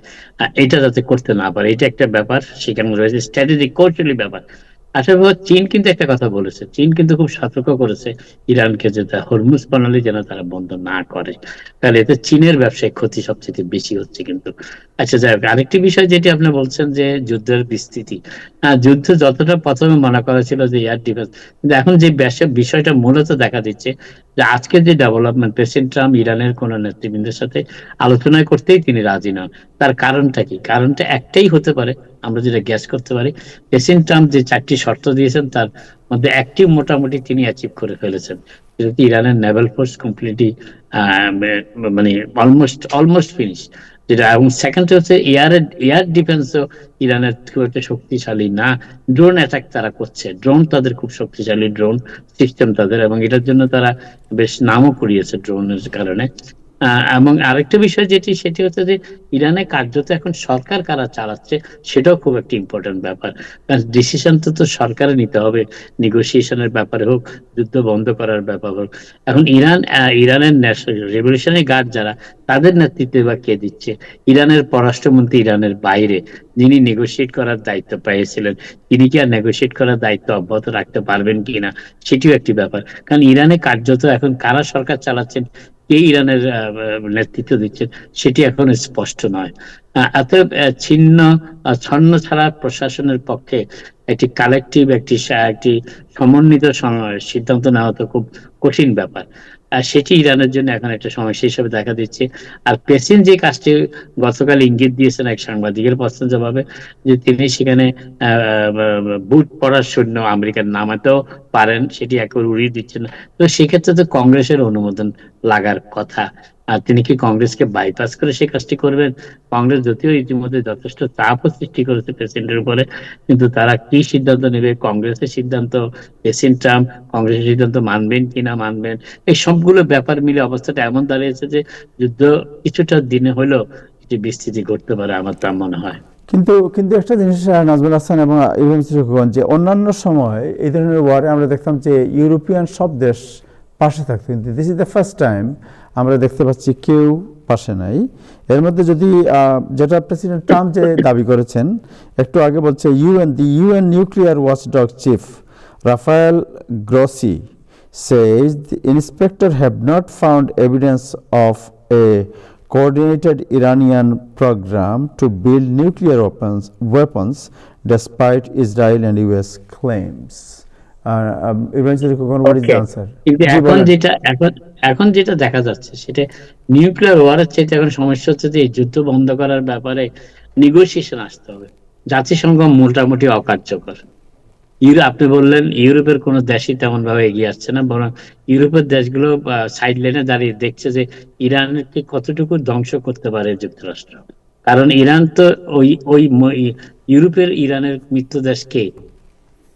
এটা যাতে করতে না পারে, এটা একটা ব্যাপার সেখানে রয়েছে, স্ট্র্যাটেজিক কৌশলী ব্যাপার। আসলে চীন কিন্তু একটা কথা বলেছে, চীন কিন্তু খুব সতর্ক করেছে ইরানকে যে হরমুজ প্রণালী যেন তারা বন্ধ না করে, তাহলে এতে চীনের ব্যবসায়িক ক্ষতি সবচেয়ে বেশি হচ্ছে কিন্তু। আচ্ছা, যাই হোক, আরেকটি বিষয় যেটি আপনি বলছেন যে যুদ্ধের বিস্তৃতি, যুদ্ধ যতটা প্রথমে মনে করা ছিল যে এয়ার ডিফেন্স, কিন্তু এখন যে বিষয়টা মূলত দেখা দিচ্ছে যে আজকে যে ডেভেলপমেন্ট, প্রেসিডেন্ট ট্রাম্প ইরানের কোন নেতৃবৃন্দের সাথে আলোচনা করতেই তিনি রাজি নন। তার কারণটা কি? কারণটা একটাই হতে পারে, আমরা যেটা গ্যাস করতে পারি, প্রেসিডেন্ট ট্রাম্প যে 4টি শর্ত দিয়েছেন তার মধ্যে একটি মোটামুটি তিনি অ্যাচিভ করে ফেলেছেন, যেটা ইরানের নেভাল ফোর্স কমপ্লিটলি মানে অলমোস্ট ফিনিশ, যেটা। এবং সেকেন্ড হচ্ছে এয়ার ডিফেন্সও ইরানের খুব একটা শক্তিশালী না, ড্রোন অ্যাটাক তারা করছে, ড্রোন তাদের খুব শক্তিশালী ড্রোন সিস্টেম তাদের, এবং এটার জন্য তারা বেশ নামও কুড়িয়েছে ড্রোনের কারণে। এবং আরেকটা বিষয় সেটি হচ্ছে যে ইরানে কার্যত এখন সরকার কারা চালাচ্ছে সেটাও খুব একটা ইম্পর্টেন্ট ব্যাপার, কারণ ডিসিশন তো সরকারে নিতে হবে, নেগোসিয়েশনের ব্যাপারে হোক, যুদ্ধ বন্ধ করার ব্যাপার হোক। এখন ইরানের রেভলিউশনারি গার্ড যারা, তাদের নেতৃত্বে বা কে দিচ্ছে? ইরানের পররাষ্ট্রমন্ত্রী ইরানের বাইরে, যিনি নেগোসিয়েট করার দায়িত্ব পেয়েছিলেন, তিনি কি আর নেগোসিয়েট করার দায়িত্ব অব্যাহত রাখতে পারবেন কিনা সেটিও একটি ব্যাপার। কারণ ইরানে কার্যত এখন কারা সরকার চালাচ্ছেন, কে ইরানের নেতৃত্ব দিচ্ছেন, সেটি এখন স্পষ্ট নয়। অতএব ছন্ন ছাড়া প্রশাসনের পক্ষে একটি কালেকটিভ একটি সমন্বিত সিদ্ধান্ত নেওয়া তো খুব কঠিন ব্যাপার, আর সেটি ইরানের জন্য এখন একটা সমস্যা হিসেবে দেখা দিচ্ছে। আর প্রেসিডেন্ট যে কাজটি গতকাল ইঙ্গিত দিয়েছেন এক সাংবাদিকের প্রশ্নের জবাবে, যে তিনি সেখানে বুট পড়ার সৈন্য আমেরিকার নামাতেও পারেন, সেটি একবার উড়িয়ে দিচ্ছেন। তো সেক্ষেত্রে তো কংগ্রেসের অনুমোদন লাগার কথা, আর তিনি কি কংগ্রেসকে বাইপাস করে সেই কাজটি করবেন? কংগ্রেস যদিও ইতিমধ্যে যথেষ্ট চাপও সৃষ্টি করেছে প্রেসিডেন্টের উপরে, কিন্তু তারা কি সিদ্ধান্ত নেবে, কংগ্রেসের সিদ্ধান্ত, প্রেসিডেন্ট ট্রাম্প কংগ্রেসের সিদ্ধান্ত মানবেন কিনা মানবেন, এই সবগুলো ব্যাপার মিলে অবস্থাটা এমন দাঁড়িয়েছে যে যুদ্ধ কিছুটা দিনে হলেও একটি বিস্তৃতি ঘটতে পারে, আমার তা মনে হয়। কিন্তু একটা জিনিস নাজমুল হাসান এবং ইব্রাহিম চিশকগণ, যে অন্যান্য সময় এই ধরনের ওয়ারে আমরা দেখতাম যে ইউরোপিয়ান সব দেশ পাশে থাকতো, কিন্তু this is the first time আমরা দেখতে পাচ্ছি কেউ পাশে নাই। এর মধ্যে যদি যেটা প্রেসিডেন্ট ট্রাম্প যে দাবি করেছেন একটু আগে, বলছে UN nuclear watchdog chief Rafael Grossi says the inspector have not found evidence of a coordinated Iranian program to build nuclear weapons despite Israel and US claims. What is the answer? কিন্তু এখন যেটা দেখা যাচ্ছে সেটা nuclear ওয়ারের চাইতে এখন সমস্যা হচ্ছে যে এই যুদ্ধ বন্ধ করার ব্যাপারে নেগোসিয়েশন আসতে হবে। জাতিসংঘ মোটামুটি অকার্যকর। আপনি বললেন ইউরোপের কোন দেশই তেমন ভাবে এগিয়ে আসছে না, বরং ইউরোপের দেশগুলো সাইড লাইনে দাঁড়িয়ে দেখছে যে ইরানকে কতটুকু ধ্বংস করতে পারে যুক্তরাষ্ট্র। কারণ ইরান তো ওই ইউরোপের ইরানের মিত্র দেশ কে?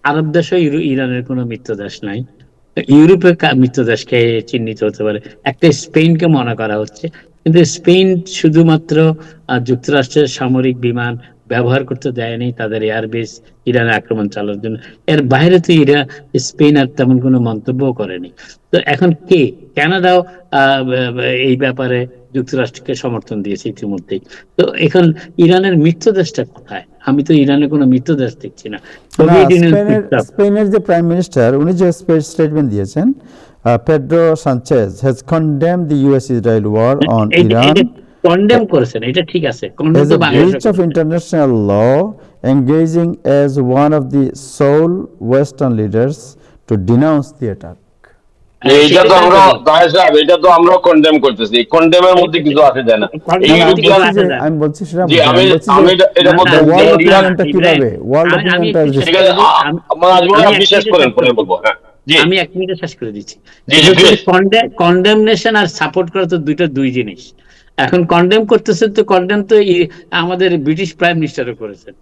আরব দেশও ইরানের কোনো মিত্র দেশ নাই। ইউরোপের মিত্র দেশকে চিহ্নিত হতে পারে, একটা স্পেনকে মনে করা হচ্ছে, কিন্তু স্পেন শুধুমাত্র যুক্তরাষ্ট্রের সামরিক বিমান ব্যবহার করতে দেয়নি তাদের এয়ারবেস ইরানে আক্রমণ চালানোর জন্য। এর বাইরে তো স্পেন আর তেমন কোনো মন্তব্য করেনি। তো এখন কানাডাও এই ব্যাপারে যুক্তরাষ্ট্রকে সমর্থন দিয়েছে ইতিমধ্যেই। তো এখন ইরানের মিত্র দেশটা কোথায়? আমি তো ইরানের কোনো মিত্র দেশ দেখছি না। সোভিয়েত ইউনিয়ন স্পেনের যে প্রাইম মিনিস্টার উনি যে স্টেটমেন্ট দিয়েছেন, Pedro Sanchez has condemned the US Israel war on Iran condemn করেছেন, এটা ঠিক আছে, কন্ডেম as তো a breach of international law, engaging as one of the sole Western leaders to denounce the attack. এইটা তো আমরা তাহের সাহেব, এটা তো আমরা কন্ডেম করতেছি, কন্ডেমের মধ্যে কিছু আসে যায় না। এই ইউরোপিয়ান আমি বলছি সেটা জি, আমি এটা বলতে ওয়ার্ল্ড ইরান, অপিনিয়নটা কিভাবে ওয়ার্ল্ড অপিনিয়নটা ঠিক আছে, আমার আজকে আপনি শেষ করেন, পরে বলবো। হ্যাঁ জি, আমি 1 মিনিটে শেষ করে দিচ্ছি। জি জি প্লিজ। কন্ডেমনেশন আর সাপোর্ট করা তো দুই জিনিস। এখন কন্ডেম করতেছেন তো কন্ডেম তো আমাদের ব্রিটিশ প্রাইম মিনিস্টারও করেছেন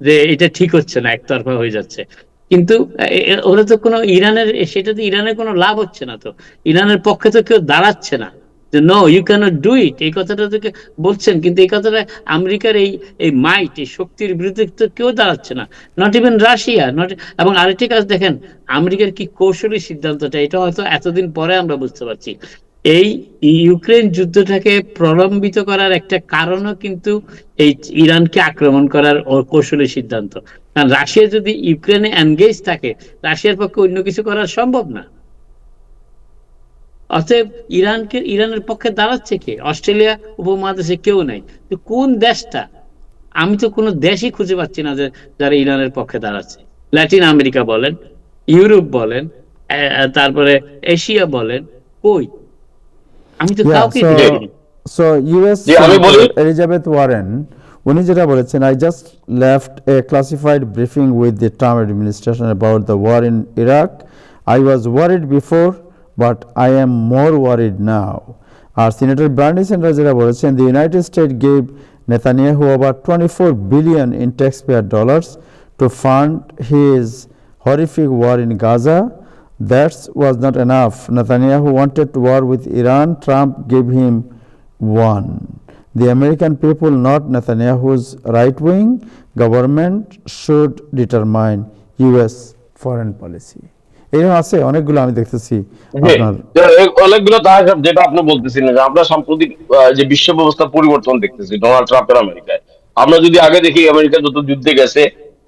যে এটা ঠিক হচ্ছে না, একতরফা হয়ে যাচ্ছে। কিন্তু ওরা তো কোনো সেটা তো ইরানের কোনো লাভ হচ্ছে না, তো ইরানের পক্ষে তো কেউ দাঁড়াচ্ছে না যে no you can't do it, এই কথাটা তো বলছেন, কিন্তু এই কথাটা আমেরিকার এই মাইট, এই শক্তির বিরুদ্ধে তো কেউ দাঁড়াচ্ছে না, নট ইভেন রাশিয়া, নট। এবং আরেকটি কাজ দেখেন, আমেরিকার কি কৌশলী সিদ্ধান্তটা, এটা হয়তো এতদিন পরে আমরা বুঝতে পারছি। এই ইউক্রেন যুদ্ধটাকে প্রলম্বিত করার একটা কারণও কিন্তু এই ইরানকে আক্রমণ করার কৌশলী সিদ্ধান্ত। কারণ রাশিয়া যদি ইউক্রেনে এনগেজ থাকে, রাশিয়ার পক্ষে অন্য কিছু করা সম্ভব না। অতএব ইরানের পক্ষে দাঁড়াচ্ছে কে? অস্ট্রেলিয়া উপমহাদেশে কেউ নাই। তো কোন দেশটা? আমি তো কোনো দেশই খুঁজে পাচ্ছি না যে যারা ইরানের পক্ষে দাঁড়াচ্ছে। ল্যাটিন আমেরিকা বলেন, ইউরোপ বলেন, তারপরে এশিয়া বলেন, কই? আমি তো কাউকে দেখিনি। So US Senator Elizabeth Warren উনি যেটা বলেছেন, I just left a classified briefing with the Trump administration about the war in Iraq. I was worried before, but I am more worried now. আর সিনেটর বার্নি স্যান্ডার্স যেটা বলেছেন, the United States gave Netanyahu over 24 billion in taxpayer dollars to fund his horrific war in Gaza. That was not enough. Netanyahu wanted to war with Iran. Trump gave him one. The American people, not Netanyahu's right-wing government, should determine U.S. foreign policy. এরকম আছে অনেকগুলো, আমি দেখতেছি আপনার অনেকগুলো তাহের সাহেব, যেটা আপনি বলতেছিলেন যে আমরা সাম্প্রতিক যে বিশ্ব ব্যবস্থা পরিবর্তন দেখতেছি ডোনাল্ড ট্রাম্পের আমেরিকায়। আমরা যদি আগে দেখি, আমেরিকা যত যুদ্ধে গেছে,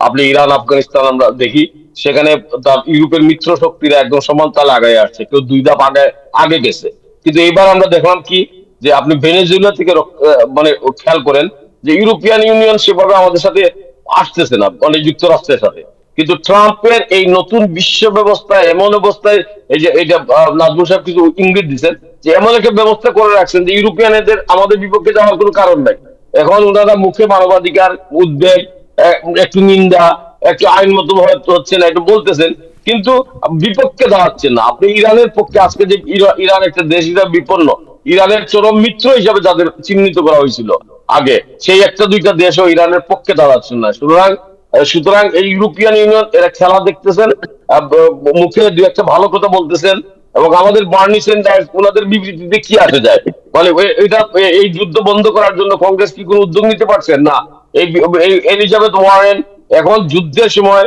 আপনি ইরান, আফগানিস্তান আমরা দেখি, সেখানে তার ইউরোপের মিত্র শক্তিরা একদম সমান তালে আগায় আসছে, কেউ 2 ধাপ আগে গেছে। কিন্তু এবার আমরা দেখলাম কি, যে আপনি ভেনেজুয়েলা থেকে মানে খেয়াল করেন যে ইউরোপিয়ান ইউনিয়ন সেভাবে আমাদের সাথে আসতেছে না, মানে যুক্তরাষ্ট্রের সাথে। কিন্তু ট্রাম্পের এই নতুন বিশ্ব ব্যবস্থায়, এমন অবস্থায়, এই যে এটা নাজমুল সাহেব কিছু ইঙ্গিত দিচ্ছেন যে এমন একটা ব্যবস্থা করে রাখছেন যে ইউরোপিয়ানদের আমাদের বিপক্ষে যাওয়ার কোনো কারণ নাই। এখন ওনারা মুখে মানবাধিকার, উদ্বেগ, একটু নিন্দা, একটু আইনমত হচ্ছে না, একটু বলতেছেন, কিন্তু বিপক্ষে দাঁড়াচ্ছেন না। আপনি ইরানের পক্ষে, আজকে যে ইরান একটা দেশ হিসাবে বিপন্ন, ইরানের চরম মিত্র হিসাবে যাদের চিহ্নিত করা হয়েছিল আগে, সেই 1-2টা দেশও ইরানের পক্ষে দাঁড়াচ্ছেন না। সুতরাং এই ইউরোপিয়ান ইউনিয়ন এরা খেলা দেখতেছেন, মুখে 2-একটা ভালো কথা বলতেছেন, এবং আমাদের বার্নি স্যান্ডার্স ওনাদের বিবৃতিতে কি আসে যায়? মানে এই যুদ্ধ বন্ধ করার জন্য কংগ্রেস কি কোনো উদ্যোগ নিতে পারছেন না? এই এলিজাবেথ ওয়ারেন এখন যুদ্ধের সময়,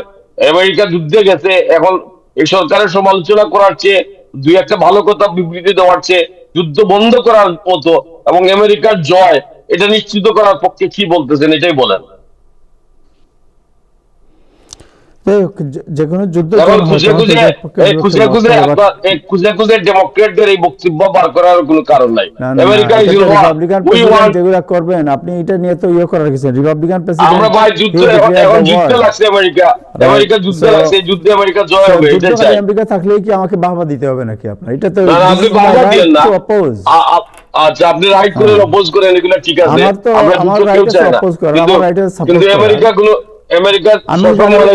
আমেরিকা যুদ্ধে গেছে, এখন এই সরকারের সমালোচনা করার চেয়ে 2-একটা ভালো কথা বিবৃতি দেওয়ার চেয়ে যুদ্ধ বন্ধ করার মতো এবং আমেরিকার জয় এটা নিশ্চিত করার পক্ষে কি বলতেছেন, এটাই বলেন। যে কোনো যুদ্ধ খুঁজে ডেমোক্রেটদের এই বক্তব্য বার করার কোনো কারণ নাই। যেগুলো করবেন আপনি, এটা নিয়ে তো করার কিছু রিপাবলিকান প্রেসিডেন্ট, আমরা ভাই যুদ্ধ, এখন যুদ্ধ লাগছে, আমেরিকা যুদ্ধ লাগছে, যুদ্ধে আমেরিকা জয় হবে, এটা চাই। আমেরিকা থাকলেই কি আমাকে বাহবা দিতে হবে নাকি আপনার? এটা তো আপনি বাহবা দিবেন না। আচ্ছা, আপনি রাইট করে অপোজ করেন, এগুলো ঠিক আছে, আমার রাইট অপোজ করা, আমার রাইট সাপোর্ট কিন্তু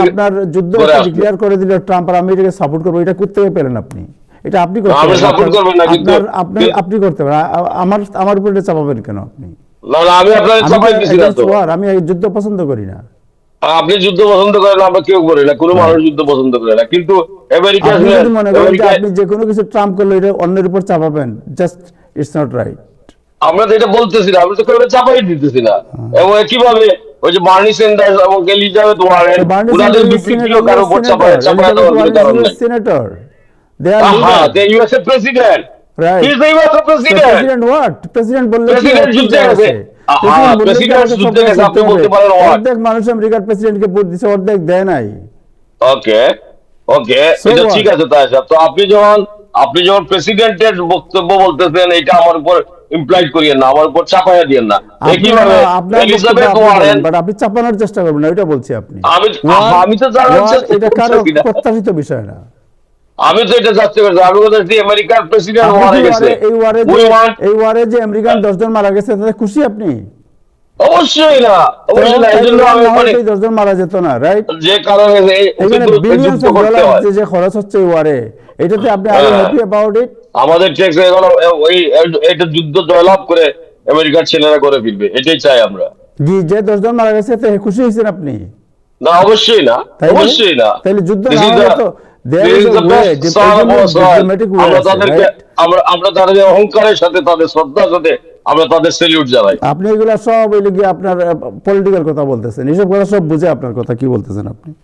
আপনার যুদ্ধ ডিক্লেয়ার করে দিলে ট্রাম্প আর আমেরিকা সাপোর্ট করবে, এটা করতে পেলেন আপনি? এটা আপনি করতে পারেন, আপনি করতে পারেন, আমার উপর এটা চাপাবেন কেন আপনি? আমি যুদ্ধ পছন্দ করি না। আপনি যুদ্ধ পছন্দ করেন, আমরা কেউ করি না, কোনো মানুষ যুদ্ধ পছন্দ করে না, কিন্তু আমেরিকা মনে করেন যে আপনি যে কোনো কিছু ট্রাম্প করলে এটা অন্যের উপর চাপাবেন, জাস্ট ইটস নট রাইট। আমরা তো এটা বলতেছি না, আমরা তো কেউ চাপাই দিতেছি না। এবং কিভাবে ওই যে বার্নি স্যান্ডার্স এবং এলিজাবেথ ওয়ারেন বার্নি ওনাদের স্যান্ডার্স ভিডিও কারো উপর চাপায় দেওয়ার কোনো কারণ নাই। সেনেটর, দে আর হ্যাঁ, leader, the USA president. He right? is the US president. President what? President বললে কি প্রেসিডেন্ট কি যুদ্ধে যায় গেছে। আসে? হ্যাঁ, প্রেসিডেন্ট বললে কি প্রেসিডেন্ট আমাকে সব যুদ্ধে কাজ গেছে, করতে আপনি হবে? বলতে পারেন what? অর্ধেক মানুষ আমেরিকার প্রেসিডেন্টকে ভোট দিছে, অর্ধেক দেয় নাই। ওকে, ওকে, So এটা what? ঠিক আছে। তাই তো আপনি যখন প্রেসিডেন্টের বক্তব্য বলতেছেন, এটা আমার উপর ইমপ্লাইড করিয়েন না, আমার উপর চাপাইয়া দিয়েন না। কিভাবে আপনার বক্তব্য এলিজাবেথ আপনি ওয়ারেন, বলেন, বাট আপনি চাপানোর চেষ্টা করবেন না, ওইটা বলছি। আপনি আমি War- আমি তো জানার war চেষ্টা এটা কারো করতেছি না। প্রত্যাশিত বিষয় না। আমি তো এটা যাচ্ছে করছি, আমি বলতেছি আমেরিকার প্রেসিডেন্ট আপনি মারা কি গেছে। We want- এই ওয়ারে যে আমেরিকান 10 জন মারা গেছে তাতে খুশি আপনি? অবশ্যই না, অবশ্যই না। এই জন্য আমি মানে 10 জন মারা যেত না, রাইট? যে কারণে এখানে বিলিয়ন্স যুদ্ধ অফ করতে ডলার হয়। যে খরচ হচ্ছে এই ওয়ারে, এটাতে আপনি আরো হ্যাঁ। Happy about it? আমাদের ট্যাক্স এখন ওই এটা যুদ্ধ জয়লাভ করে আমেরিকার ছেলেরা করে ফিরবে, এটাই চাই আমরা। জি, যে 10 জন মারা গেছে এতে খুশি হয়েছেন আপনি? না, অবশ্যই না, তাইলে? অবশ্যই না। তাইলে যুদ্ধ This না is হলে the- তো there this is is a the way, best son of our soil. diplomatic way আমরা আছে, তাদেরকে right? আমরা তাদের অহংকারের সাথে, তাদের শ্রদ্ধার সাথে আমরা তাদের সেলিউট জানাই। আপনি এগুলা সব ওই গিয়ে আপনার পলিটিক্যাল কথা বলতেছেন, এসব কথা সব বুঝে আপনার কথা কি বলতেছেন আপনি?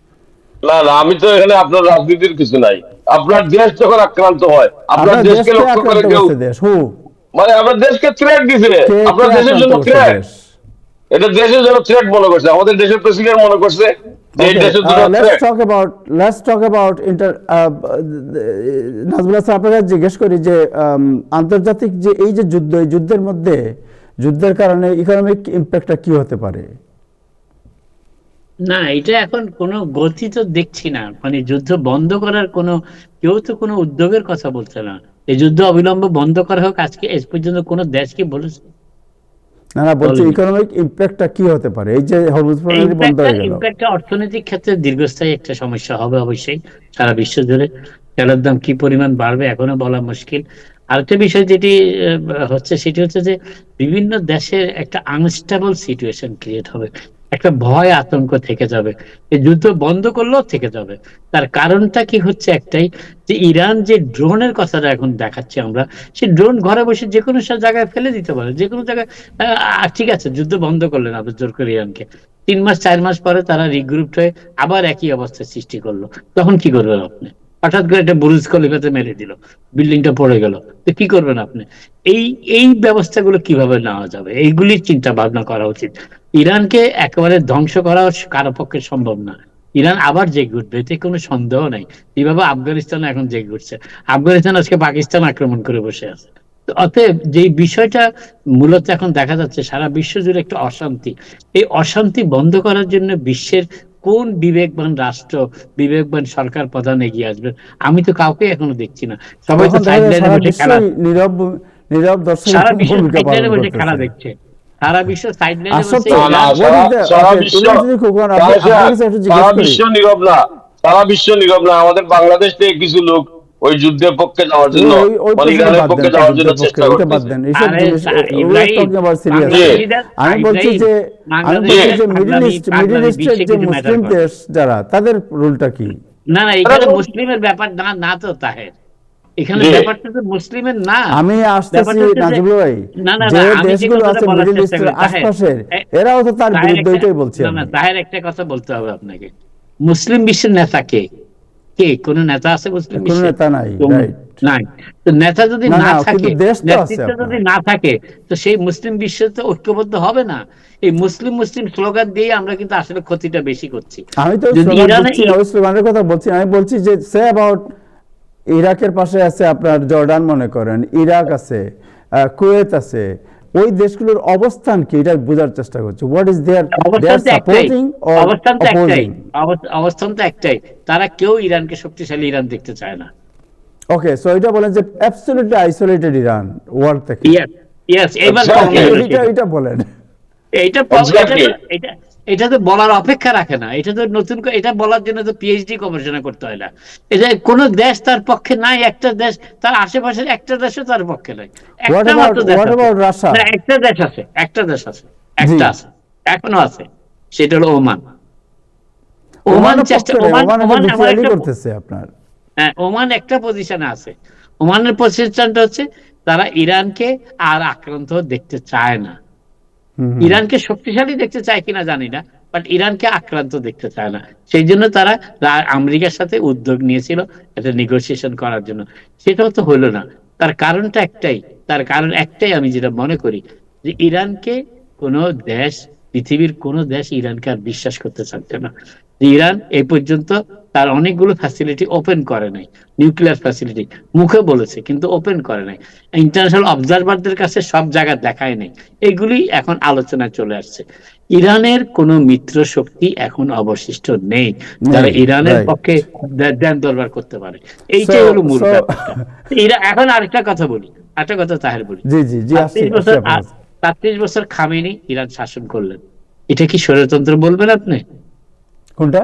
না না, আমি তো এখানে আপনার রাজনীতির কিছু নাই। আপনার দেশ যখন আক্রান্ত হয়, আপনার আপনার দেশকে দেশকে লক্ষ্য করে আক্রান্ত কেউ করছে দেশ, হু? মানে আপনার দেশকে থ্রেট দিছে, কে আপনার কে দেশের আক্রান্ত জন্য করছে থ্রেট। দেশ? এটা দেশের জন্য থ্রেট মনে করছে, আমাদের দেশের প্রেসিডেন্ট মনে করছে যে এই Okay, দেশের জন্য let's threat. talk about Nazmul Hasan, আপনাকে জিজ্ঞেস করি যে আন্তর্জাতিক যে এই যে যুদ্ধ, এই যুদ্ধের মধ্যে, যুদ্ধের কারণে ইকোনমিক ইম্প্যাক্টটা কি হতে পারে? না, এটা এখন কোনো গতি তো দেখছি না। মানে যুদ্ধ বন্ধ করার কেউ তো কোনো উদ্যোগের কথা বলছে না। এই যুদ্ধ অবিলম্বে বন্ধ করা হোক, আজকে এ পর্যন্ত কোনো দেশ কি বলেছে? না না, বলছি বলেনি। ইকোনমিক ইম্প্যাক্টটা কি হতে পারে এই যে হরমুজ প্রণালী বন্ধ হয়ে গেল? ইম্প্যাক্টটা অর্থনৈতিক ক্ষেত্রে দীর্ঘস্থায়ী একটা সমস্যা হবে অবশ্যই, সারা বিশ্ব জুড়ে। তেলের দাম কি পরিমাণ বাড়বে এখনো বলা মুশকিল। আরেকটা বিষয় যেটি হচ্ছে, সেটি হচ্ছে যে বিভিন্ন দেশের একটা আনস্টেবল সিচুয়েশন ক্রিয়েট হবে, একটা ভয় আতঙ্ক থেকে যাবে। এই যুদ্ধ বন্ধ করলেও থেকে যাবে। তার কারণটা কি হচ্ছে একটাই, যে ইরান যে ড্রোনের কথাটা এখন দেখাচ্ছি আমরা, সেই ড্রোন ঘরে বসে যে কোনো সব জায়গায় ফেলে দিতে পারে, যে কোনো জায়গায়। ঠিক আছে, যুদ্ধ বন্ধ করলেন আপনি জোর করে ইরানকে, 3 মাস 4 মাস পরে তারা রিগ্রুপড হয়ে আবার একই অবস্থা সৃষ্টি করলো, তখন কি করবেন আপনি? হঠাৎ করে একটা বুরুজ খলিফাতে মেরে দিল, বিল্ডিংটা পড়ে গেল, তো কি করবেন আপনি? এই ব্যবস্থাগুলো কিভাবে নেওয়া যাবে, এইগুলির চিন্তা ভাবনা করা উচিত। ইরানকে একেবারে ধ্বংস করা কারো পক্ষে সম্ভব না। ইরান আবার জেগে উঠবে, এতে কোনো সন্দেহ নাই। এইভাবে আফগানিস্তান এখন জেগে উঠছে, আফগানিস্তান আজকে পাকিস্তান আক্রমণ করে বসে আছে। তো অতএব যে বিষয়টা মূলত এখন দেখা যাচ্ছে, সারা বিশ্ব জুড়ে একটা অশান্তি। এই অশান্তি বন্ধ করার জন্য বিশ্বের কোন বিবেকবান রাষ্ট্র, বিবেকবান সরকার প্রধান এগিয়ে আসবেন? আমি তো কাউকে এখনো দেখছি না। সবাই তো তখন দেখা যায় সাইডলাইনে সারা বসে বিশ্ব খেলা, নীরব দর্শক সারা বিশ্ব ভূমিকা সাইডলাইনে পালন বসে খেলা করতেছে। দেখছে, সারা বিশ্ব সাইডলাইনে আসলে বসে। তো না, না, what is the- সারা okay, বিশ্ব ইউনিভার্সিটি খোকন, আপনার কাছে একটু জিজ্ঞেস সারা করি। বিশ্ব নীরব না, সারা বিশ্ব নীরব না। আমাদের বাংলাদেশ থেকে কিছু লোক ওই যুদ্ধের পক্ষে যাওয়ার জন্য, ওই মানে প্রশ্নটা ইরানের বাদ পক্ষে দেন, যাওয়ার জন্য যুদ্ধের চেষ্টা পক্ষে, ওইটা বাদ করতেছে। দেন, এইসব আরে জিনিস ইব্রাহিম, talking about serious. বাংলাদেশিরা- আমি বলছি যে বাংলাদেশিরা মিডল ইস্টের যে কিছু matter মুসলিম করে। দেশ যারা, তাদের রুলটা কি? না না, এখানে মুসলিমের ব্যাপার না, না তো তাহের, এখানে জি। ব্যাপারটা তো মুসলিমের না। আমি আসতেছি ব্যাপারটা হচ্ছে যে- নাজিবুল ভাই, না, না, যে না, আমি যে দেশগুলো কথাটা আছে বলার মিডল চেষ্টা ইস্টের করি, তাহের, আশপাশের, এ- এরাও তো তার তাহের বিরুদ্ধে, একটা- এটাই বলছি না, আমি। না, তাহের একটা কথা বলতে হবে আপনাকে। মুসলিম বিশ্বের নেতা কে? কোন নেতা আছে মুসলিম কোনো বিশ্বে? নেতা নাই, তো right? নাই। তো নেতা যদি না, না না, থাকে, কিন্তু দেশ তো আছে নেতৃত্ব আপনার। যদি না থাকে, তো সেই মুসলিম বিশ্ব তো ঐক্যবদ্ধ হবে না। এই মুসলিম মুসলিম স্লোগান দিয়ে আমরা কিন্তু আসলে ক্ষতিটা বেশি করছি। আমি তো যদি স্লোগান ইরানে- দিচ্ছি না, ওই স্লোগানের কথা বলছি না। আমি বলছি যে সে অ্যাবাউট ইরাকের পাশে আছে আপনার জর্ডান, মনে করেন ইরাক আছে, কুয়েত আছে, ওই দেশগুলোর অবস্থান কি, এটা বোঝার চেষ্টা করছি। হোয়াট ইজ দেয়ার অবস্থান তো একটাই, সাপোর্টিং অর অবস্থান তো একটাই, অপোজিং? অবস্থান তো একটাই, তারা কেউ ইরানকে শক্তিশালী ইরান দেখতে চায় না। ওকে, সো এটা বলেন যে অ্যাবসলিউটলি আইসোলেটেড ইরান ওয়ার্ল্ড থেকে। ইয়েস, এবার Exactly. প্রমাণ হলো সেটা। এটা বলেন। Exactly. এটা তো বলার অপেক্ষা রাখে না। এটা তো নতুন করে, এটা বলার জন্য তো পিএইচডি গবেষণা করতে হয় না। এটা কোন দেশ তার পক্ষে নাই, একটা দেশ তার আশেপাশের একটা দেশও তার পক্ষে নাই। What একটা মাত্র দেশ what আছে। about Russia? না, একটা দেশ আছে, একটা দেশ আছে, একটা আছে, এখনো আছে, সেটা হলো ওমান। ওমান চেষ্টা, ওমান এমন একটা, করতেছে আপনার। হ্যাঁ, ওমান একটা পজিশনে আছে। ওমানের পজিশনটা হচ্ছে তারা ইরানকে আর আক্রান্ত দেখতে চায় না। হুম। ইরানকে শক্তিশালী দেখতে চায় কিনা জানি না, বাট ইরানকে আক্রান্ত দেখতে চায় না। সেই জন্য তারা আমেরিকার সাথে উদ্যোগ নিয়েছিল একটা নেগোসিয়েশন করার জন্য, সেটাও তো হলো না। তার কারণটা একটাই, তার কারণ একটাই, আমি যেটা মনে করি যে ইরানকে কোনো দেশ, পৃথিবীর কোনো দেশ ইরানকে আর বিশ্বাস করতে চাচ্ছে না। যে ইরান এই পর্যন্ত তার অনেকগুলো ফ্যাসিলিটি ওপেন করে নাই, নিউক্লিয়ার ফ্যাসিলিটি মুখে বলেছে কিন্তু ওপেন করে নাই, ইন্টারন্যাশনাল অবজারভারদের কাছে সব জায়গা দেখায় নাই। এগুলি এখন আলোচনায় চলে আসছে। ইরানের কোনো মিত্র শক্তি এখন অবশিষ্ট নেই যারা নেই, ইরানের right. পক্ষে দেন দরবার করতে পারে। এইটাই So- হলো মূল so- ব্যাপারটা। এখন আরেকটা কথা বলি, আরেকটা কথা তাহের বলি। জি জি জি, আসছি 37 বছর আপনার কাছে। 37 বছর খামেনি ইরান শাসন করলেন, এটা কি স্বৈরতন্ত্র বলবেন আপনি? কোনটা?